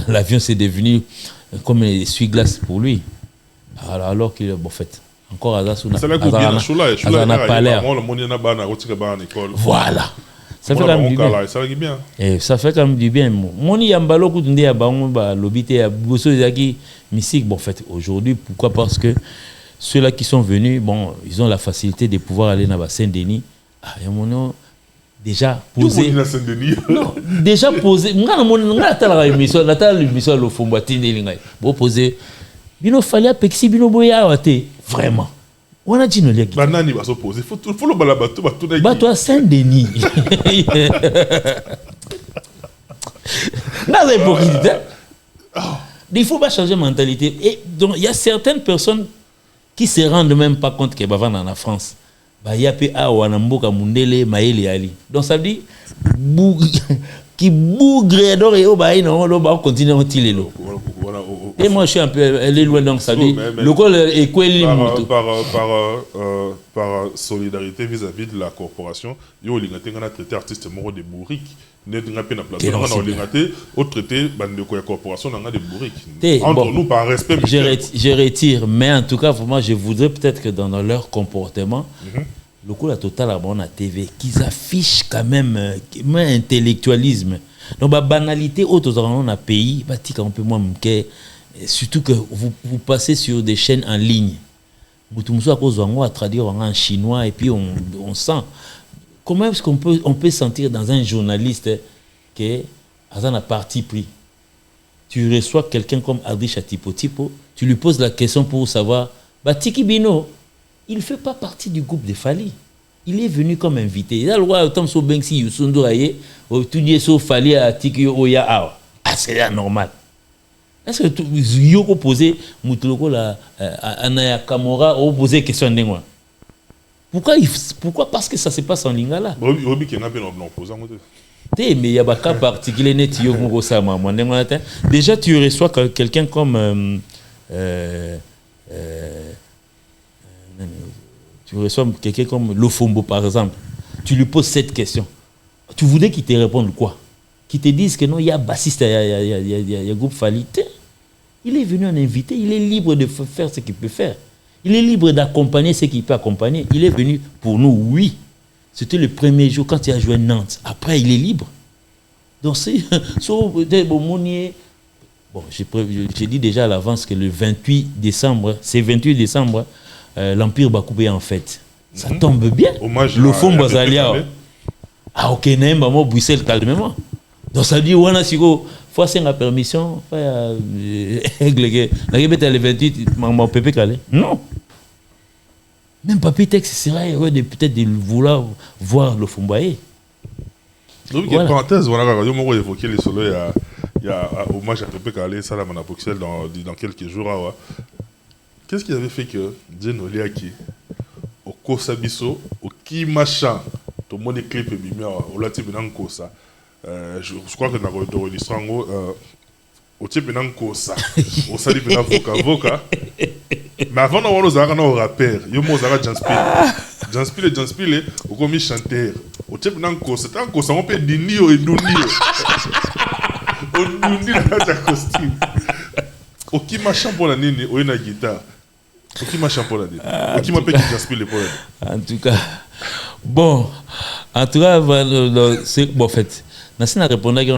l'avion c'est devenu comme un essuie-glace pour lui. Alors qu'il, bon, en fait, encore à Zassouna. Voilà. Ça fait quand même du bien. Et ça fait quand même du bien. Moni Yambalo Koutundé à Bango, l'obité à Bosso Zaki, Mystique. Bon, en fait, aujourd'hui, pourquoi? Parce que ceux-là qui sont venus, bon, ils ont la facilité de pouvoir aller dans Saint-Denis. Déjà posé. Non, déjà posé. Bino Fally Pexi Bino Boya vraiment. On a dit non les gars. Banani va s'opposer. Faut le balabato bateau à Saint-Denis. Là c'est hypocrite. Il faut pas changer de mentalité. Et donc il y a certaines personnes qui se rendent même pas compte que bavant en France. Il y a peu à Wanamboka Mundele Maëli Ali. Donc ça veut dire qui bougre d'or et au bain on continue à tirer l'eau. Et moi je suis un peu loin, donc ça dit le col est quoi par solidarité vis-à-vis de la corporation, il y a traité artiste moro de bourrique, ne pas na place on a traité au traité bande de corporation on a des bourriques. Entre nous par respect. Je retire, mais en tout cas moi je voudrais peut-être que dans leur comportement le coup la totale à la TV qu'ils affichent quand même un intellectualisme. Donc la banalité autre dans un pays, on peut moins surtout que vous passez sur des chaînes en ligne. Vous à traduire en chinois et puis on sent comment est-ce qu'on peut sentir dans un journaliste que dans un parti pris. Tu reçois quelqu'un comme Adricha Tipo, tu lui poses la question pour savoir Tiki Bino, il ne fait pas partie du groupe de Fally. Il est venu comme invité. Il a le droit autant so Benksi Yusundu Aye, ou tout so Fally à Tiki Oya Awa. Ah, c'est normal. Est-ce que tu as posé Moutoloko la Anaya Kamora ou posé question d'engwa? Pourquoi? Parce que ça se passe en Lingala. Mais il y a un cas particulier net. Déjà, tu reçois quelqu'un comme tu reçois quelqu'un comme Lofombo, par exemple. Tu lui poses cette question. Tu voudrais qu'il te réponde quoi? qui te disent que non, il y a bassiste, il y a groupe Falité. Il est venu en invité, il est libre de faire ce qu'il peut faire. Il est libre d'accompagner ce qu'il peut accompagner. Il est venu pour nous, oui. C'était le premier jour quand il a joué Nantes. Après, il est libre. Donc, c'est... Bon, j'ai dit déjà à l'avance que le 28 décembre, l'Empire va couper en fête. Ça tombe bien. Hommage le fond Bazalia. Ah, ok, Nemba, moi, Bruxelles, calmement. Donc, ça dit, on a si faut c'est la permission. Le 28, mon pépé calé. Non. Même Papi Tex sera heureux de peut-être de vouloir voir le Fumbaye. Donc, il y a une parenthèse, voilà, quand on a évoqué les solos, il y a hommage à Pépé Calé, ça, la Manapoxel, dans quelques jours. Ah, ouais. Qu'est-ce qui avait fait que Djeno Liaki, au Kosabiso, au Kimachan, tout le monde est clip et bimia, au Lati Benan Kosa, je crois que dans le Listrango, au type Benan Kosa, au Sali Benan Voka. Mais avant d'avoir nos rappeurs, il y a un Janspile, au commis chanteur, au type Benan Kosa, c'est un Kosa, on peut dire Nio et Nunio. On nous dit la costume. Au qui m'a pour la nini, au une guitare. Au qui m'a pour la nini. Au qui m'a payé Janspile pour la En tout cas, bon, c'est bon, en fait. Nassina a répondu à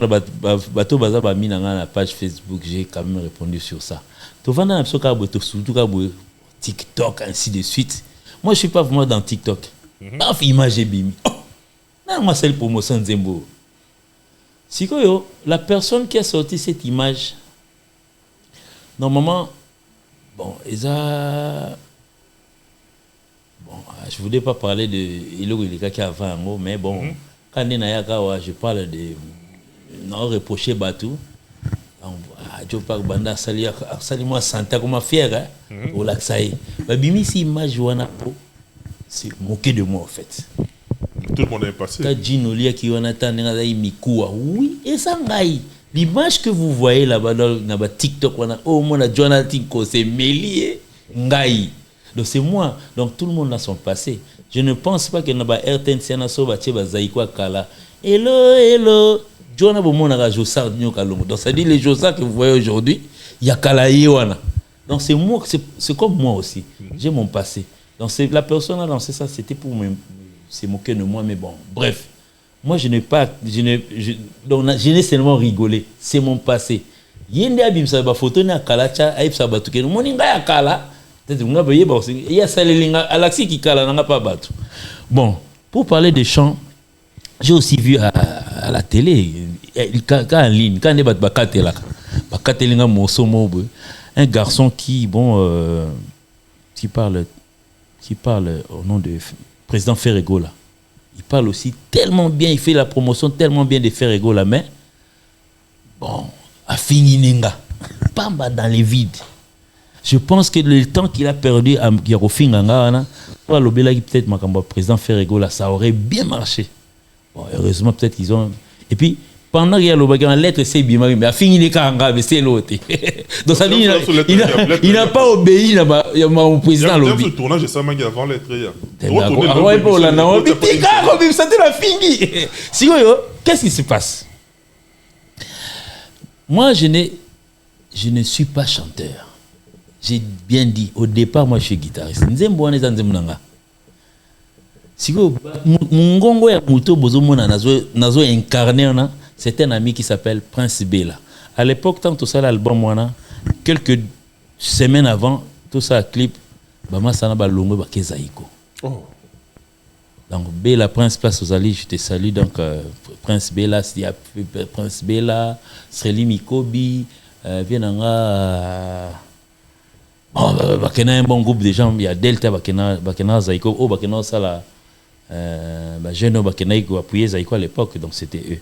bateau baza ba mina na page Facebook, j'ai quand même répondu sur ça. Tu vas dans un surtout TikTok ainsi de suite. Moi je suis pas vraiment dans TikTok. Paf image bimi. Non, moi c'est le promotion de Zembo. Si la personne qui a sorti cette image, normalement, bon, je ne voulais pas parler de Ilogilika qui a avant, mais bon, quand je parle de non reprocher Batou, je parle de Salima Santa comme fier, au lac Saï. Bimi, si image c'est moqué de moi en fait. Tout le monde est passé. Oui, et ça, l'image que vous voyez là-bas dans TikTok, c'est Mélié, Ngaï. Donc c'est moi. Donc tout le monde a son passé. Je ne pense pas que dans RTNC, hello. Donc ça dit les Jossard que vous voyez aujourd'hui, il y a Kalaïwana. Donc c'est moi, c'est comme moi aussi. J'ai mon passé. Donc la personne a lancé ça, c'était pour se moquer de moi, mais bon, bref. Moi, je n'ai seulement rigolé. C'est mon passé. Yende abim sa ba photo na kalacha aib sa batu ke mo ninga ya kala peut-être nga baye ba aussi il y a salelinga alaxi qui kala nga pas batu. Bon, pour parler des chants, j'ai aussi vu à la télé quand en ligne quand les bat bakatela bakatelinga moso mobo un garçon qui qui parle au nom de président Ferrego là. Il parle aussi tellement bien, il fait la promotion tellement bien de Ferrego là, mais bon, à Finginenga, Pamba dans les vides. Je pense que le temps qu'il a perdu à Yarofinganga, pour l'obéla qui peut-être Makamba président Ferrego là, ça aurait bien marché. Bon, heureusement peut-être qu'ils ont. Et puis pendant qu'il y a la lettre c'est bien, mais à Finginenga, mais c'est l'autre. Donc ça dit il n'a pas obéi là-bas, il y a mon président lobby. Le tournage de Samang avant lettre hier. Qu'est-ce qui se passe? Moi, je ne suis pas chanteur. J'ai bien dit, au départ, moi, je suis guitariste. C'est un ami qui s'appelle Prince Bella. À l'époque, tant tout ça, l'album, quelques semaines avant, tout ça, clip, Bama Sanaba Longo Bakezaïko. Oh. Donc, Bella, Prince Place aux Alliés, je te salue. Donc, Prince Bella, Prince Bella, Sreli Mikobi, Vienanga. Bon, Bakena, un bon groupe de gens. Il y a Delta, Bakena Zaïko. Oh, Bakena, ça là. Jeune Bakena, qui a appuyé Zaïko à l'époque. Donc, c'était eux.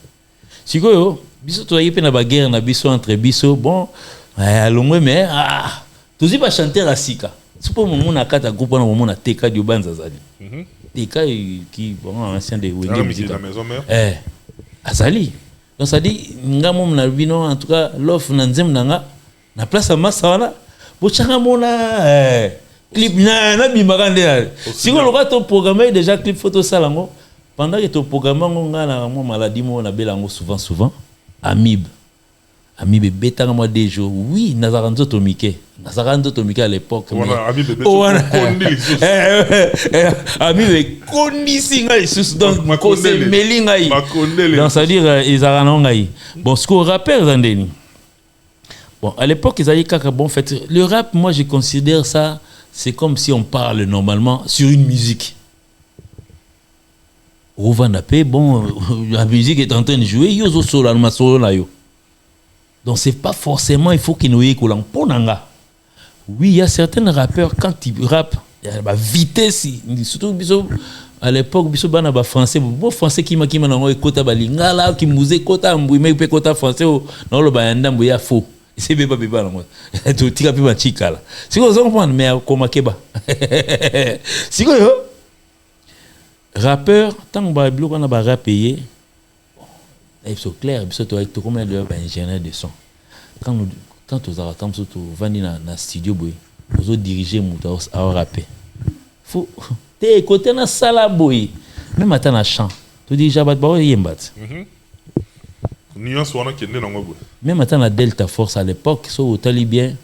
Si vous biso tu as na baguerre na biso entre biso bon alongwe mais tu dis pas chanter la sika c'est pour mon na kata groupe na mon na teka du banza zali teka qui bon ancien de Wenge musique la maison mère azali donc ça dit ngamo na bino en tout cas l'offre na nzem nanga na place à masana bo changa mona clip na bimagande si vous le to programmer déjà clip photo salango. Pendant que tu programmes, on a une maladie, on a souvent. Amib betanga moi des jours. Oui, Nazaranzo Tomike à l'époque. Amib Amib kondisi ngai sous donc c'est melingai. Donc ça veut dire Izaranongai. Bon, ce qu'on rappelle Zandeni. Bon, à l'époque ils avaient kaka bon fait le rap, moi je considère ça c'est comme si on parle normalement sur une musique. Rouvanapé, bon, la musique est en train de jouer, yozo solo na solo na yo. Donc c'est pas forcément il faut qu'il nous y ait ponanga. Oui, il y a certains rappeurs quand ils rappent, il y a la vitesse surtout à l'époque biso bana ba français, bon français qui m'a na kota balingala qui mouze kota mbouime pe kota français na lo ba ndambo ya faux. C'est beba na moi. Tu tika pe ba chikala. Siko zo comprendre mais koma keba. Siko yo rappeur tant ba bleu qu'on a ba rapper. Il faut clair, il faut combien de ingénieur de son. Quand aux arabes surtout vandi na studio boy, aux autres diriger muta à rapper. Faut te côté na sala boy, même attend na chant. Tu dis jabat ba yembat. Nuance wana kende na ngobwe. Même attend la Delta Force à l'époque, so au talibien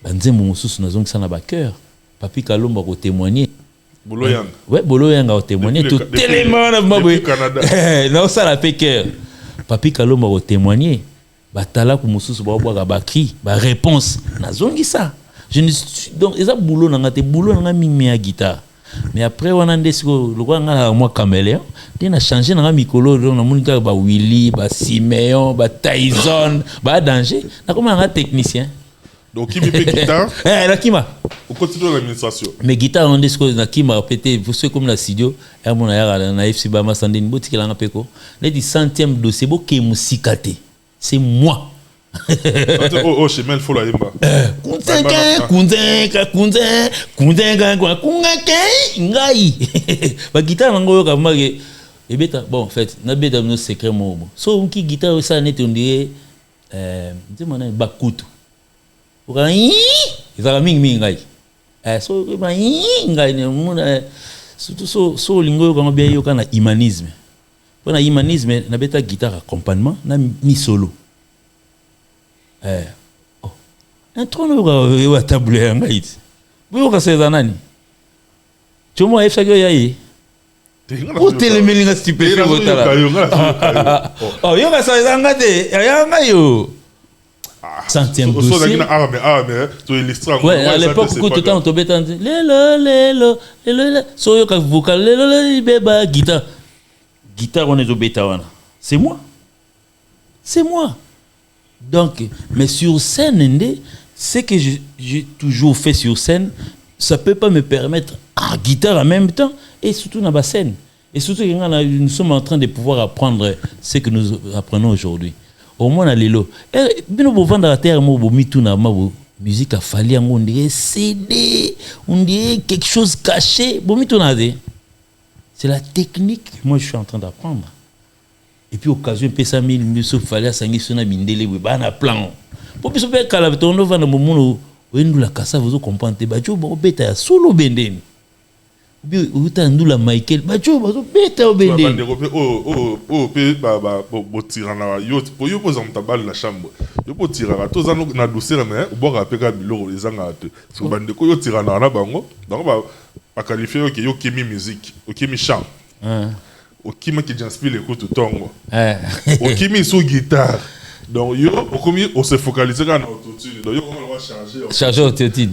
banzembo mususu na zongi sana ba cœur. Papi Kalomba ko témoigner. Boloyanga. Ouais, Boloyanga ko témoigner tout tellement na boy. Non ça la fait cœur. Papi Kalomba ko témoigner. Batala ku mususu ba bwa ba cri, ba réponse. Na zongi ça. Donc eza boulot na ngate boulot na mimi ya guitare. Mais après on a ndesiko lokwa nga moi caméléon, on a changé na mikolo donc na monika ba Willy, ba Simeon, ba Tyson, ba Danger. Na comme un technicien. Donc qui me guitare? La kima. Au continue l'administration. Mais guitare on ndesiko na kima pété vous savez comme la studio, et mon ya na FC Bama Sandine botiki la ngapeko. Le 100e dossier bo ke musikate. C'est moi. Oh, chemin, il faut la yemba. Ba guitare nango ka mage e beta bon en fait na beta no secret mo. So qui guitare ça net on dirait dis moi na bakutu. Oka yi ezala mingi ngai. So ba yi ngai ne muna surtout so lingo ka bien yo kana humanisme. Pour na humanisme na beta guitare accompagnement na mi solo. Un trône au table en gaït. Vous avez nani. Tu m'as fait que yaï. Où t'es le mélinga stupéfié au tala. Oh, yo ka sa ngate, ya ngayo. Centième dossier. Ouais, à l'époque quand tout temps to betan lelo. So yo ka vocal lelo beba guitare. Guitare on est au beta wana. C'est moi. Donc, mais sur scène, ce que j'ai toujours fait sur scène, ça ne peut pas me permettre à guitare en même temps et surtout dans la scène. Et surtout, nous sommes en train de pouvoir apprendre ce que nous apprenons aujourd'hui. Au moins, à l'élo. Et nous pouvons vendre à terre, musique a fallu, on dirait CD, on dirait quelque chose caché. C'est la technique que moi je suis en train d'apprendre. Et puis occasion pesa 1000 miso fallait sangi sona mindele we bana plan pour biso pe kala tono vana momuno wendu la kasa vous comprendre bajo bo beta ya solo bendeni bi uta ndula Michael bajo bazo beta o bendeni pe bo tirana yo po yo poza mtabal na chambre yo po tirana to zano na douceur mais bo rapeka biloko ezanga te so bande ko yo tirana na bango donc ba qualifier yo kemi musique o kemi chant Okima qui j'inspire l'écoute tout tongo. Okimi sous guitare. Donc yo, on se focalise sur l'autotune. Donc yo on va charger autotune.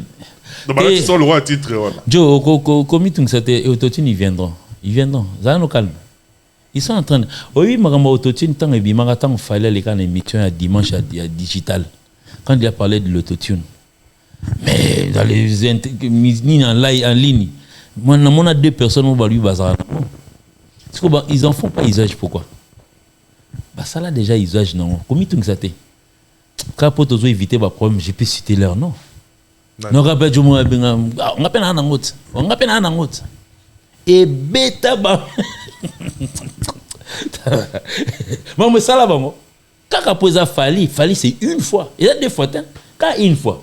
Donc là tu sors le roi titre voilà. Jo komi tung c'était autotune ils viendront. Ça nous calme. Ils sont en train de oui magamba autotune tant et bimanga tant fallait les quand émission à dimanche à digital. Quand il a parlé de l'autotune. Mais dans les en ligne, moi on a 2 personnes on va lui bazar. Ils en font pas usage, pourquoi? Bah ça là déjà usage non. Comment tout ça t'est? Quand pour éviter les problèmes, je peux citer leur nom. Non rappelle je moi on appelle un autre. On appelle un autre. Et bêta ba. Bon mais ça là bon. Quand après ça fallait c'est une fois. Il y a 2 fois quand une fois.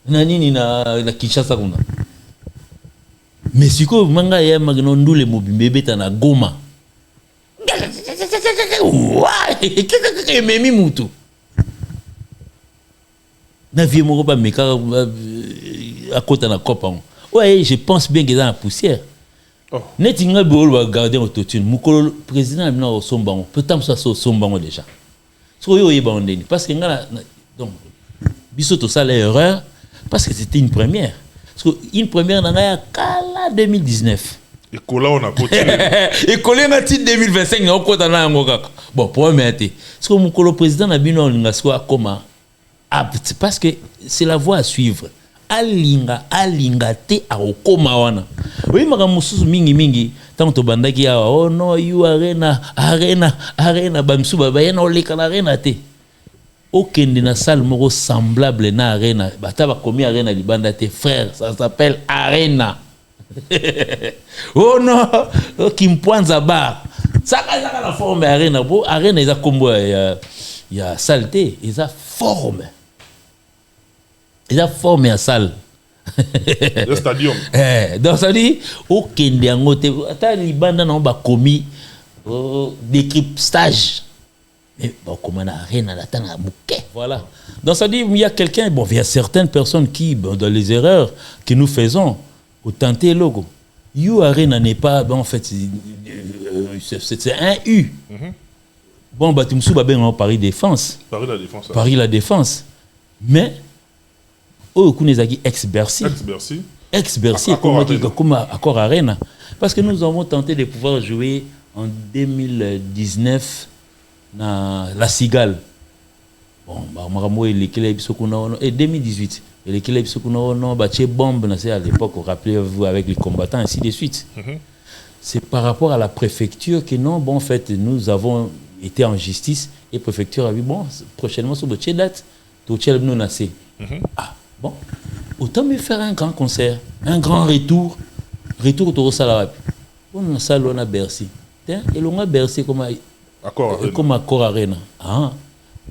Nani na Kinshasa kuna. Mais siko manga ya magno ndule mobimbe beta na Goma. memi mutu na vieux moko ba meka à côté na copa. Ouais, je pense bien que dans la poussière. Neti nga bo ba garder autotune mukolo président na o sombango peut-être ça so sombango déjà. So yo yeba ondeni parce que nga donc biso to ça l'erreur parce que c'était une première. Parce que une première na ya kala 2019. Et Kola on a continué. Et Kola na titre 2025 na okota na ngo kaka. Bon, premier été. Parce que mukolo président na bino nga so comment parce que c'est la voie à suivre. Alinga te akokoma wana. Oui maka mususu mingi tant to bandaki ya oh no you arena bamsu baba yana oleka na arena te. Okende na salle moko semblable na arena. Bata ba komi arena libanda te frère, ça s'appelle arena. Oh non, Kimpwanza bar. Ça la forme arena. Bo arena eza kombo ya saleté, eza forme. Il a formé à salle. Le stadium. Donc ça dit, au Kende angote, ata libanda na ba commis décryptage. Mais bon comment na arena la tanga bouquet. Voilà. Donc ça dit, il y a quelqu'un, bon, il y a certaines personnes qui bon, dans les erreurs que nous faisons au tenter logo. You arena n'est pas bon, en fait c'est un U. Bon bah tu me souviens bien en Paris Défense. Paris la Défense. Mais oh, Kunezaki ex-Bercy. Ex-Bercy, comme Accor Arena. Parce que nous avons tenté de pouvoir jouer en 2019 dans La Cigale. Bon, et 2018. Et les clubs ont battu bombe à l'époque, rappelez-vous, avec les combattants, ainsi de suite. C'est par rapport à la préfecture que non, bon, en fait, nous avons été en justice et la préfecture a dit, bon, prochainement, sur votre date, tout le monde a assez. Ah. Bon, autant mieux faire un grand concert, un grand retour au Salarapi. On a ça, on a Bercy. Et l'on a Bercy comme Accor Arena. Ah.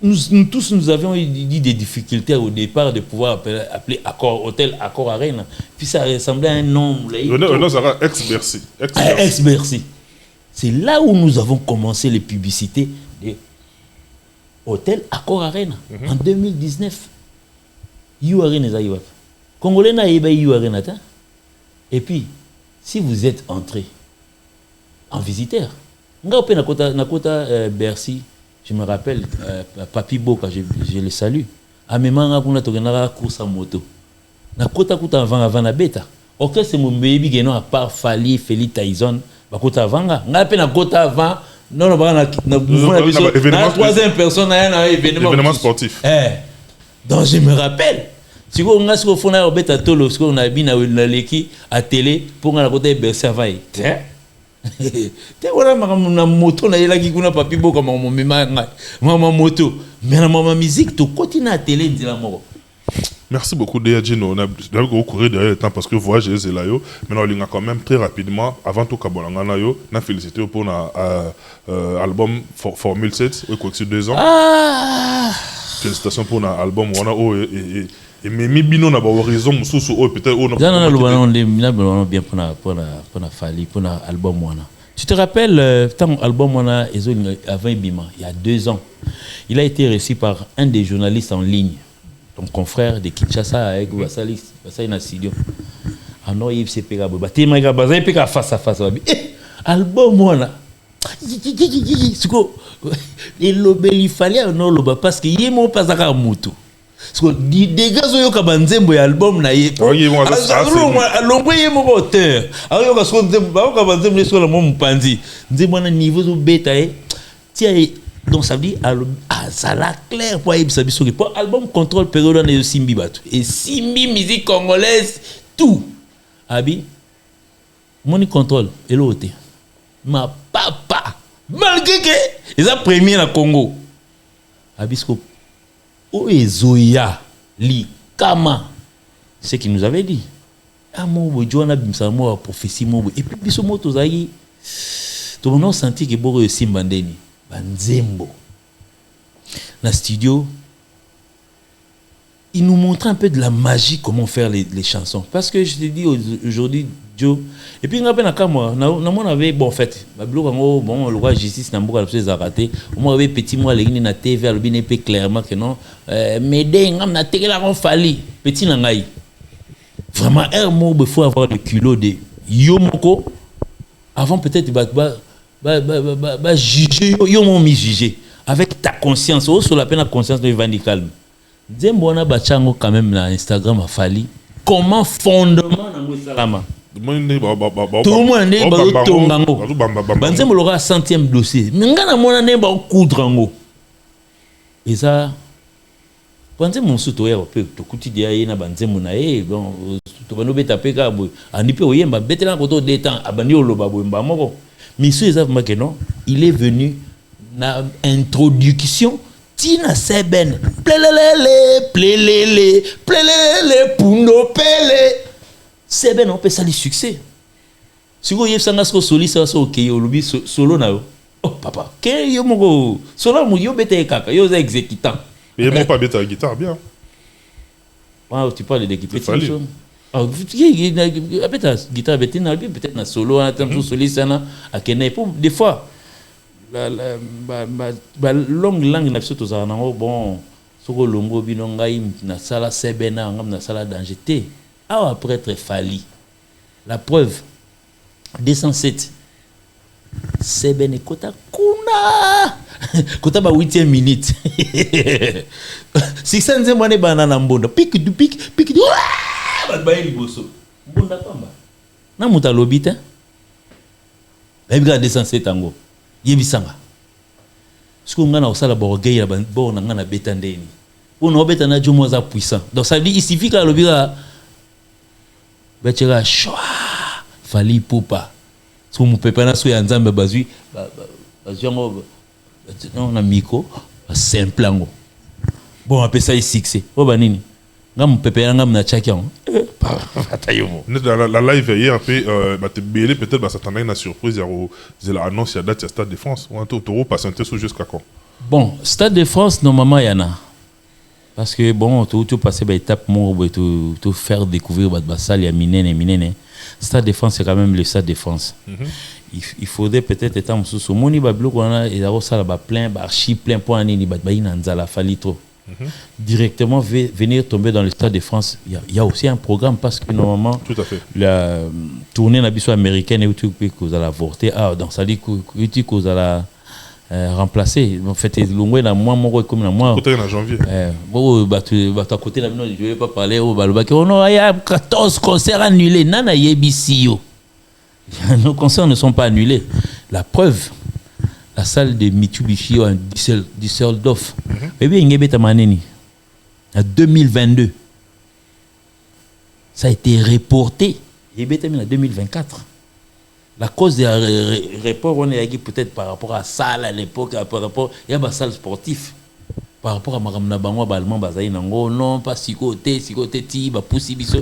Nous tous, nous avions eu des difficultés au départ de pouvoir appeler Hôtel Accor Arena. Puis ça ressemblait à un nom. Non, ça va ex-Bercy. Ex-Bercy. C'est là où nous avons commencé les publicités de Hôtel Accor Arena en 2019. You Arena za iwap. Congolais na yeba You Arena ta. Et puis si vous êtes entré en visiteur, nga ope na kota Bercy, je me rappelle Papi Boka, je le salue. A memanga kuna tokena course à moto. Na kota avant na beta. OK c'est mon baby geno à part Fali, Feli Tyson, ba kota vanga. Nga pe na kota avant non ba na troisième personne na événement sportif. Donc je me rappelle si on a ce qu'on fait à Tolo, ce qu'on a bien à l'équipe à télé pour la côté Berservaille. Tu vois ma moto na yela qui kuna papi boka ma moto mais na ma musique tout continue à télé dit la mort. Merci beaucoup Déadjino. On a courir derrière le temps parce que voyager c'est là yo. Maintenant on a quand même très rapidement avant tout Kabolanga na yo, na félicité pour album Formule 7 ou quoi que 2 ans. Félicitations pour l'album on a et Mimi Bino n'a pas raison mususu peut-être on a bien pour la Fali pour l'album Moana. Tu te rappelles tant album Moana avant Bima il y a 2 ans. Il a été reçu par un des journalistes en ligne. Ton confrère de Kinshasa avec Wasali na studio. Ah non, il s'est pega ba tema ga bazai pega face à face. Album Moana. Siko et il fallait non loba parce que yemo pas aka mutu. Siko des gars yo ka banzembo ya album na ye. Alongwe yemo auteur. Alors ka siko ba ka banzembo siko la mo mpanzi. Nzembo na niveau zo beta tia donc ça veut dire ça la clair pour Ibsabiso pour album contrôle période on est Simbi Batu et Simbi musique congolaise tout abi moni contrôle et l'autre ma papa malgré que ils a premier na Congo abisco o ezoya li kama ce qu'il nous avait dit amobo jona bimsamo prophétie mobo et puis biso moto zaki to on senti que boro simbandeni banzembo la studio il nous montre un peu de la magie comment faire les chansons parce que je te dis aujourd'hui Joe. Et puis, on avait, bon, en fait, bon, le roi justice n'a pas raté. On avait petit mois, les na TV, le bien épais clairement que non. Mais dès on a télé la fali, petit nangaï. Vraiment, un mot, il faut avoir le culot de Yomoko. Avant, peut-être, juger, Yomo mi juger. Avec ta conscience, sur la peine la conscience de Vandi Calme. Dembona Bachango, quand même, na Instagram a fali. Comment fondement dans le salama? Tout le monde est tongango. Banze molora 100e dossier. Ngana mona ne ba coudrango. Et ça banze mon soto ya pe to kuti dia na banze mona bon to bano beta pe ka bo ani pe oyemba betela ko to détend abani oloba bo mba moko. Monsieur Ezaf que non, il est venu na introduction Tina Seben plelele pundo pele. C'est bien, on peut ça le succès. Si vous avez un soli, ça va ok, solo na oh papa, que yo mo solo mo yo bete kaka, yo za exécutant. Et moi pas bête la guitare bien. Ah, tu parles d'équipe ça. Ah, il bête la guitare bête na peut-être na solo en tant que soliste na à Kenya pour des fois la longue langue na biso tozana nango bon soko longo bino ngai na sala sebena ngam na sala danger. Ah, après être fali. La preuve, 207. C'est ben kota kuna. Kota ba 8e minute. 600 moine banana mbonda. Pique du. Ba ba liboso. Mbonda pamba. Na muta lobita. Ebiga 207 ango. Yebisanga. Siko ngana osala borgay la bon ngana betandeni. On obeta na jomo za puissant. Donc ça dit il suffit que lobira Betchera choa fali popa so mu pepa na so ya nzambe bazui bazongo na miko simple ngo bon apesa succès o banini ngam pepa ngam na chakian atayomo la live hier un peu te belé peut-être ça t'en a une surprise il la annonce ya date ya Stade de France ou un taureau patienter jusqu'à quand. Bon, Stade de France normalement yana. Parce que bon, tout passer par étape, tout faire découvrir votre salle, il y a minene. Stade de France, c'est quand même le Stade de France. Il faudrait peut-être être en sous moni bablo qu'on a et alors ça là plein, archi plein point ani bat nanzala fali trop. Directement venir tomber dans le Stade de France, il y a aussi un programme parce que normalement tout à fait. La tournée nabiso américaine et tout que vous allez avorter donc ça dit que vous allez remplacer en fait l'ongwe na moi moko comme na moi côté en janvier bon à côté là non je vais pas parler au baloba que non il y a 14 concerts annulés nana yebisi yo nos concerts ne sont pas annulés. La preuve, la salle de Mitsubishi en Düsseldorf et bien ngebeta maneni en 2022 ça a été reporté et bien en 2024. La cause des reports, on est peut-être par rapport à ça à l'époque, par rapport il y a une salle sportive. Par rapport à Madame Nabango, Balman, Bazaï, Nango, non, pas si côté, ti, ba poussi, biso,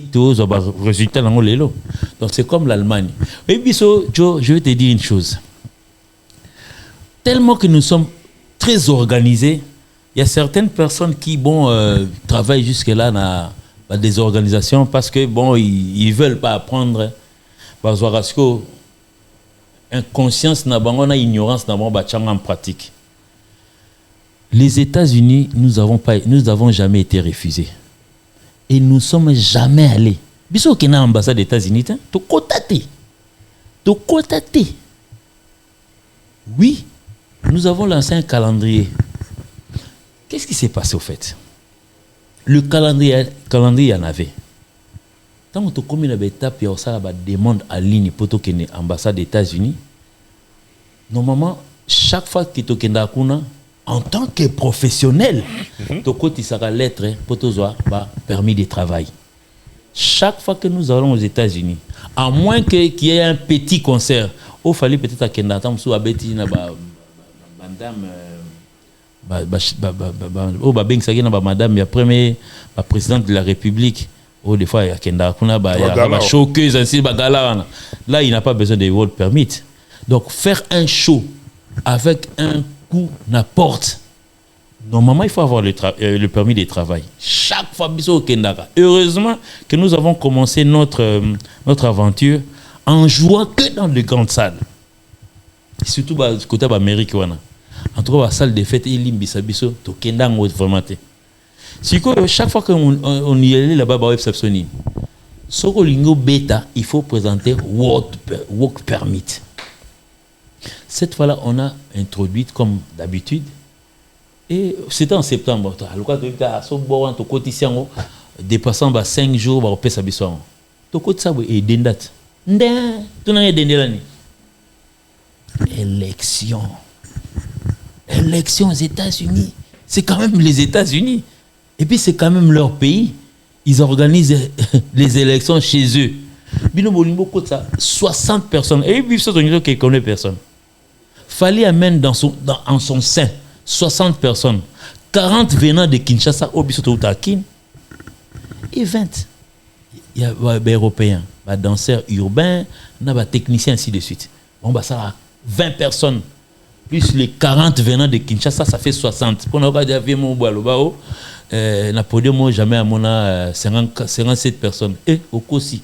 tous, résultat, Nango, l'élo. Donc c'est comme l'Allemagne. Et biso, Joe, je vais te dire une chose. Tellement que nous sommes très organisés, il y a certaines personnes qui, travaillent jusque-là dans des organisations parce que, ils ne veulent pas apprendre. Parce que inconscience, ignorance, en pratique. Les États-Unis, nous n'avons jamais été refusés. Et nous ne sommes jamais allés. Biso qui est l'ambassade des États-Unis, tu cotaté. Oui, nous avons lancé un calendrier. Qu'est-ce qui s'est passé au fait? Le calendrier, il y en avait. Tant que tu as une étape, il y a une demande en ligne pour l'ambassade des États-Unis. Normalement, chaque fois que tu as en tant que professionnel, tu as lettre pour te permis de travail. Chaque fois que nous allons aux États-Unis, à moins qu'il y ait un petit concert, il fallait peut-être que madame, la première présidente de la République. Oh, des fois, il y a showcase ainsi, là, il n'a pas besoin de world permit. Donc, faire un show avec un coût n'importe Normalement, il faut avoir le permis de travail. Chaque fois, biso kendaka. Heureusement que nous avons commencé notre aventure en jouant que dans de grandes salles. Surtout du côté de l'Amérique. En tout cas, la salle de fête, il y a biso, to kendango vraiment. Chaque fois qu'on y allait là-bas, il faut présenter work permit. Cette fois-là, on a introduit comme d'habitude. Et c'était en septembre. Dépassant 5 jours, on peut s'habiller. Élection aux États-Unis. C'est quand même les États-Unis. Et puis c'est quand même leur pays. Ils organisent les élections chez eux. 60 personnes. Et puis c'est un qui ne connaît personne. Fallait amener en son sein 60 personnes. 40 venant de Kinshasa, et 20. Il y a des Européens, des danseurs urbains, des techniciens, ainsi de suite. Bon, ça a 20 personnes. Plus les 40 venant de Kinshasa, ça fait 60. Pour nous regarder mon bois, na podium jamais à mon 57 personnes. Et au Kosi,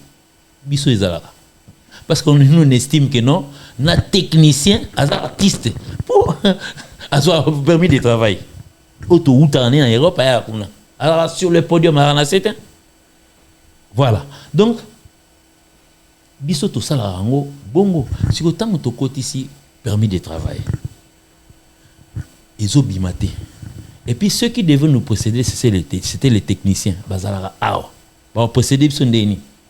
biso ezala. Parce qu'on nous estime que non, na technicien, artiste, pour avoir permis de travail. Auto ou en Europe, alors sur le podium, on a 7. Voilà. Donc, biso tout ça là, bongo. Si autant que côté ici, permis de travail. Ils ont bimaté. Et puis ceux qui devaient nous procéder, c'était les techniciens. Bazala, procéder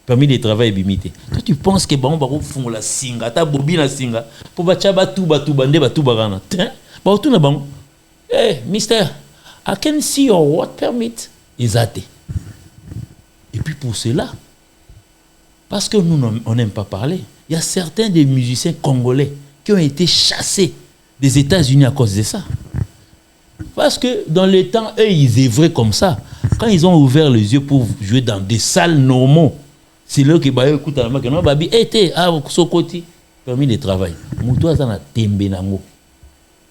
permis de travail bimité. Toi tu penses que bon, on va la singa, ta bobine la singa, pour bachaba tout bande batu bagana. Bah tout na bon. Hey, mister, I can see your work permit. Exacté. Et puis pour cela, parce que nous on n'aime pas parler, il y a certains des musiciens congolais qui ont été chassés des États-Unis à cause de ça. Parce que dans les temps, eux, ils œuvraient comme ça. Quand ils ont ouvert les yeux pour jouer dans des salles normaux, c'est là que écoute à la main que non, babi, été à ce côté, permis de travail. Moutou a tembe nango.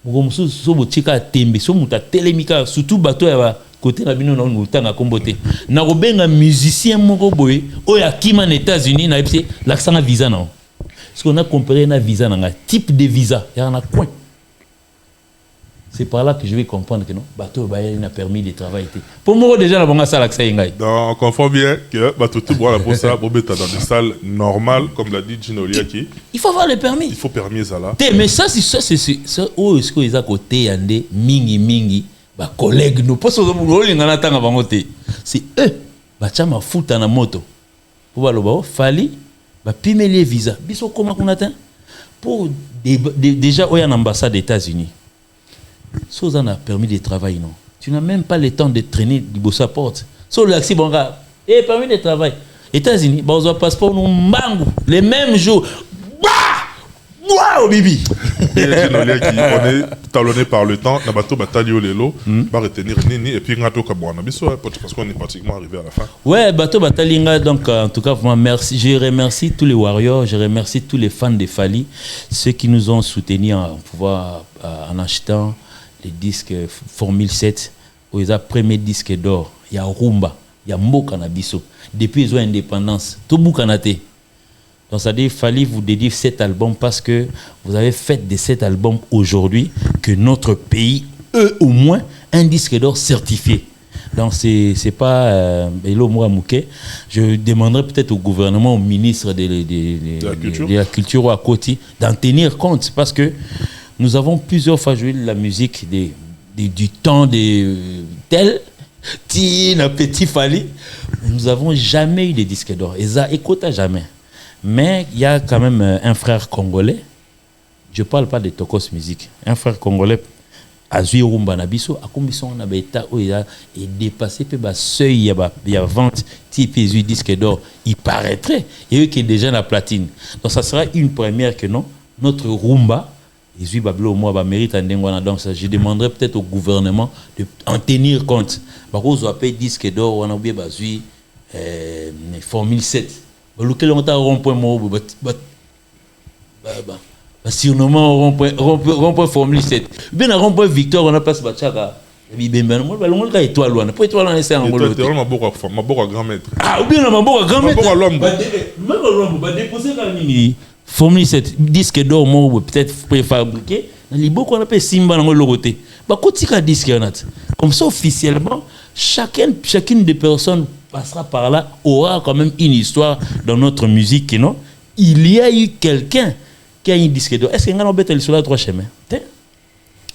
Moutou so botika tembe, so mouta telemika, surtout bateau à côté na bino na mouta na kombote. Na robenga musicien moko boy, oya kima aux États-Unis na epse l'accent visa non. Ce qu'on a comparé na visa na type de visa, il y en a coin. C'est par là que je vais comprendre que non, bateau n'a permis de travailler. Pour moi déjà la bonne salle accès ingai. Donc on comprend bien que bateau tout boire la pour ça, pour mettre dans des salles normales comme l'a dit Gino Liaki. Il faut avoir le permis. Il faut permis ça là. Mais ça c'est où est-ce qu'ils a côté yandé mingi ba collègue nous parce que nous l'ingana tanga bangote. C'est eux ba chama futa na moto. Pour baloba fali ba pimeler visa. Biso comment qu'on atteint pour déjà au y a une ambassade des États-Unis. Si on a permis de travail, non. Tu n'as même pas le temps de traîner du boss à porte. Si on a accès, bon gars, et permis de travail. États-Unis, bon, on a passeport, nous mango, les mêmes jours. Waouh, bibi! On est talonné par le temps, na bateau batalio lelo, va retenir nini, et puis on a tout kabouana. Parce qu'on est pratiquement arrivé à la fin. Ouais, bateau batalinga, donc en tout cas, vraiment merci. Je remercie tous les warriors, je remercie tous les fans de Fali, ceux qui nous ont soutenus en achetant les disques Formule 7, où ils ont premier disque d'or. Il y a Rumba, il y a Mboka Nabiso. Depuis ils ont indépendance, tout Boukanate. Donc ça dit, Fali vous dédie cet album parce que vous avez fait de cet album aujourd'hui que notre pays, eux au moins, un disque d'or certifié. Donc c'est pas Elo Mouramouké. Je demanderai peut-être au gouvernement, au ministre de la culture ou à Koti d'en tenir compte parce que nous avons plusieurs fois joué la musique du temps de tel Tina Petit Fali. Nous n'avons jamais eu de disques d'or. Et ça, écoute jamais. Mais il y a quand même un frère congolais. Je ne parle pas de Tokos Musique. Un frère congolais, Azui Rumba Nabiso, a commission on a dépassé le seuil, il y a vente type disque d'or. Il paraîtrait. Il y a eu qui est déjà la platine. Donc ça sera une première que non. Notre Rumba. Et Bablo, moi, mérite un dingwana. Donc, je demanderai peut-être au gouvernement d'en tenir compte. Par contre, on a payé disque d'or, on a oublié Formule 7. Lequel on a rond-point surnommant rond-point Formule 7. Bien à rond-point Victor, on a passé Bachaka. Bibemba moi balongo ka étoile wana po étoile wana c'est en ngolo étoile maboko grand maître ah ou bien na maboko grand maître maboko lombo même lombo ba déposer ka nini formule cette disque d'or mo peut-être préfabriqué na liboko on appelle simba na ngolo côté ba kotika disque wana comme ça officiellement chacune des personnes passera par là aura quand même une histoire dans notre musique non il y a eu quelqu'un qui a un disque d'or est-ce que ngana bête sur la trois chemins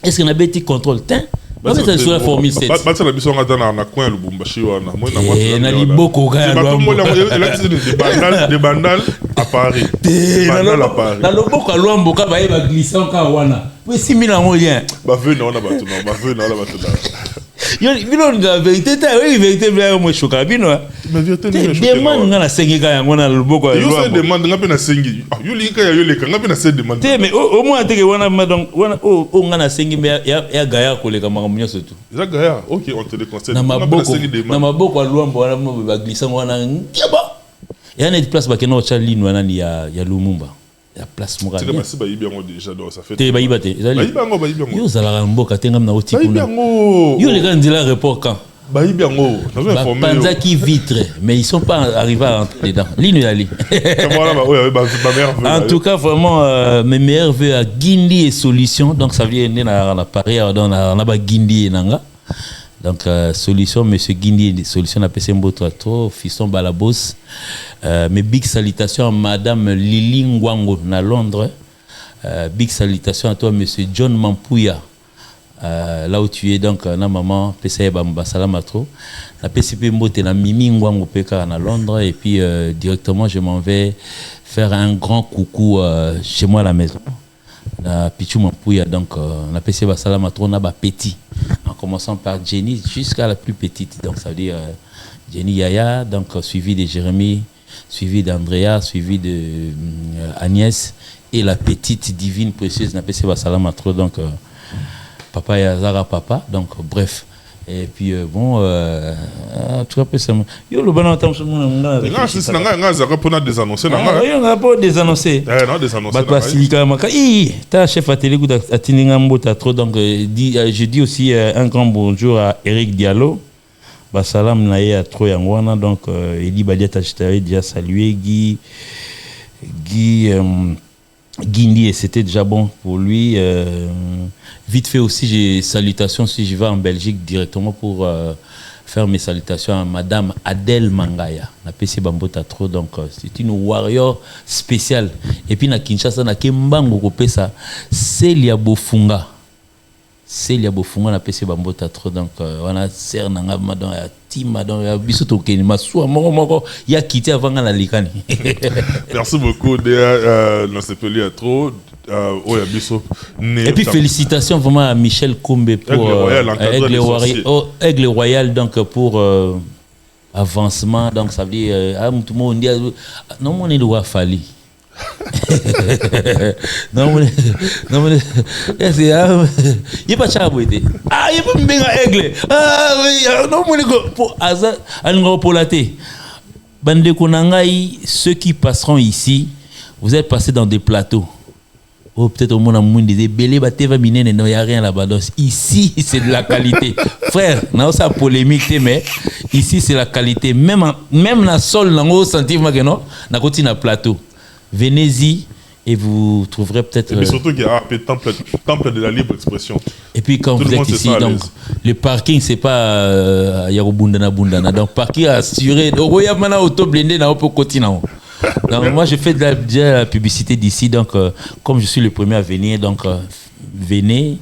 est-ce que na bête contrôle c'est sur la formule 7. Batsa la biso ngata na coin Lubumbashi wana. Moi na moi. Na liboko ga Lwambo. Des bandal à Paris. Bandal à Paris. Na loboko Lwambo ka ba yeba glissant ka wana. Po simi na ngo lien. Ba venu na batu na, ba venu na batu na. Yo bino la vérité ta oui vérité bien mo choka bino. Mais vérité ni choka. Demande na sengi ka yango na loboko Lwambo. Yo se demande ngape na sengi. Yo linka ya yo leka ngape na se demande. Te mais au moins te ke wana donc wana o ngana sengi ya gaya ko leka makambo surtout. Ya gaya. OK, on te le conseille. Na maboko Lwambo wana mo ba glissant wana ngeba. Ya na place ba keno cha lino wana ni ya Lumumba. La place morale. C'est comme ça ba yibi yango déjà donc ça fait. Te ba yibate. Ba yibi yango. Yo zala mboka tengam na oti kuna. Ba yibi yango. Yo les gars ndila report quand. Ba yibi yango. Nous informer. Panza qui vitre mais ils sont pas arrivés à rentrer dedans. Lino yali. En tout cas vraiment mes meilleurs vœux à Guindi et Solution donc ça vient na Paris dans na ba Guindi nanga. Donc Solution monsieur Guindi Solution na PC Mboto trop fiston Balabos. Mes big salutations à madame Lili Ngwango na Londres. Big salutations à toi monsieur John Mampouya. Là où tu es donc na maman PC Bamba salam à trop. La PCP Mbote na Mimi Ngwango peka na Londres et puis directement je m'en vais faire un grand coucou chez moi à la maison. Na Pichou Mampouya donc na PC salam à trop na ba petit. En commençant par Jenny jusqu'à la plus petite donc ça veut dire Jenny Yaya donc suivi de Jérémy, suivi d'Andrea, suivi de Agnès et la petite divine précieuse n'a pas salam à trop donc papa et Azara papa donc bref et puis bon tu vois ça yo le bon entend sur mon non c'est nga za pour des annoncer na yo nga pour des annoncer non des annoncer ba silika maka ta chef à télé goût atininga mbota trop donc je dis aussi un grand bonjour à Eric Diallo ba salam na ya trop yangwana donc Eli Badia Tachitari déjà salué Guindi et c'était déjà bon pour lui vite fait aussi j'ai salutations si je vais en Belgique directement pour faire mes salutations à madame Adèle Mangaya na PC Bambota trop donc c'est une warrior spéciale et puis na Kinshasa na Kembango kopesa Celia Bofunga na PC Bambota trop donc on a ser nanga madon ya tima donc ya biso to keni masua moko ya quitté avant na likani. Merci beaucoup non c'est pas lui trop et puis félicitations vraiment à Michel Kombe pour Aigle Royal donc pour avancement donc ça veut dire tout le monde dit non on est le roi Fali. Non c'est il pas chaboité il pas mbinga Aigle non mon pour hasard alingo polaté bande konangai ceux qui passeront ici vous êtes passés dans des plateaux. Oh, peut-être au monde a des belé bateva minene non y a rien là-bas donc ici c'est de la qualité frère non ça polémique mais ici c'est la qualité même la sol nango sentiment que non na continue na plateau venez-y et vous trouverez peut-être mais surtout qu'il y a temple de la libre expression et puis quand tout vous êtes ici donc le parking c'est pas yarobundana donc parking assuré roya mana auto blindé na pour continuer. Donc, moi, je fais déjà la publicité d'ici. Donc, comme je suis le premier à venir, donc, venez.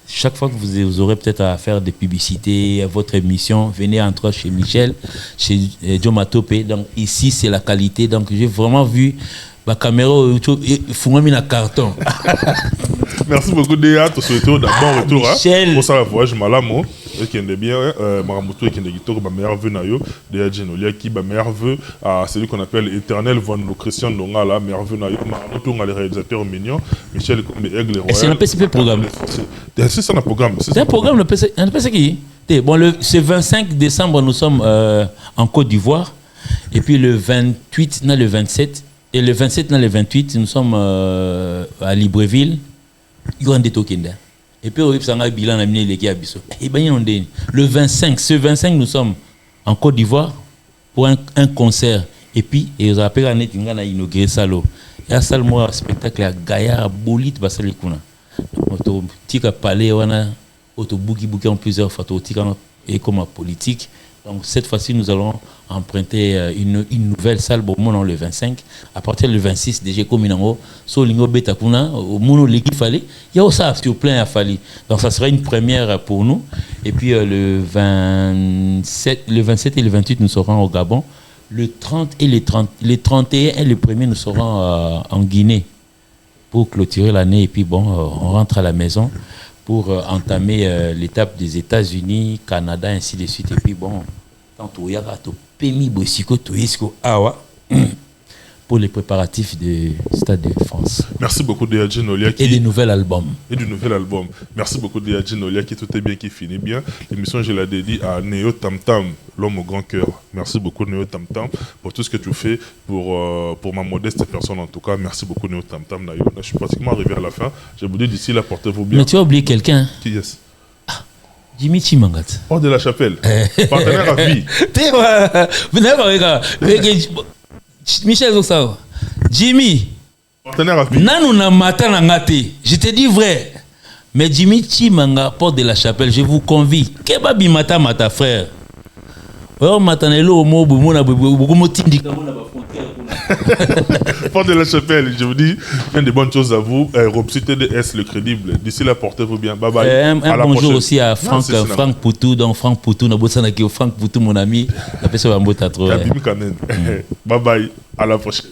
Chaque fois que vous aurez peut-être à faire des publicités, à votre émission, venez entrer chez Michel, chez Joe Matopé. Donc, ici, c'est la qualité. Donc, j'ai vraiment vu ma caméra, il faut même un carton. Merci beaucoup, Déa. Te souhaitons d'un bon retour. Michel. Pour ça, la voyage malamo. Qui est bien, Maramoto qui est guitare, ma meilleure vœu nayo, Déa Genolia qui ma meilleure vœu à celui qu'on appelle Éternel Von Christian Longa la meilleure vœu nayo, Maramoto on a les réalisateurs mignons, Michel comme Aigle Royal. Et c'est un PCP programme. C'est ça un programme. C'est un programme le PCP qui. Bon ce 25 décembre nous sommes en Côte d'Ivoire et puis le 28 le 27 et le 27 le 28 nous sommes à Libreville. Il y a un détoquin. Et puis, bilan le 25, ce 25, nous sommes en Côte d'Ivoire pour un concert. Et puis, ils ont appelé à inauguré Salo. Il y a un spectacle à Gaïa, Bolite, Basalikuna. Tika Palais, on a Bouki en plusieurs fois, et comme politique. Donc, cette fois-ci, nous allons emprunter une nouvelle salle le 25. À partir du 26, déjà, comme il y a Solingo Betakuna, au Mono Légui Fallait, il y a aussi sur plein à Fali. Donc, ça sera une première pour nous. Et puis, le 27 et le 28, nous serons au Gabon. Le 30 et le 31 et le 1er, nous serons en Guinée pour clôturer l'année. Et puis, on rentre à la maison pour entamer l'étape des États-Unis, Canada, ainsi de suite. Et puis, tant il y a pour les préparatifs du Stade de France. Merci beaucoup Deyadji Nolia. Et des nouveaux albums. Merci beaucoup Deyadji Nolia qui tout est bien, qui finit bien. L'émission, je la dédie à Néo Tam Tam, l'homme au grand cœur. Merci beaucoup Néo Tam Tam pour tout ce que tu fais pour ma modeste personne en tout cas. Merci beaucoup Néo Tam Tam. Je suis pratiquement arrivé à la fin. Je vous dis d'ici là, portez-vous bien. Mais tu as oublié quelqu'un. Qui est-ce? Jimmy Chimangat. Hors de la chapelle. Partenaire à vie. Michel Zossao. Jimmy. Partenaire à vie. Nanuna Mata Nangate. Je te dis vrai. Mais Jimmy Chimanga, porte de la chapelle, je vous convie. Kebabi Mata Mata frère. Oh Matanelo Omo Bumona Bugumo Tindi Kamona Bafontaire. Porte de la chapelle, je vous dis plein de bonnes choses à vous. Robsi TDS, le crédible. D'ici là, portez-vous bien. Bye bye. Un bonjour aussi à Franck Poutou. Donc Franck Poutou, Franck Poutou, mon ami. Bye bye. Bye bye. À la prochaine.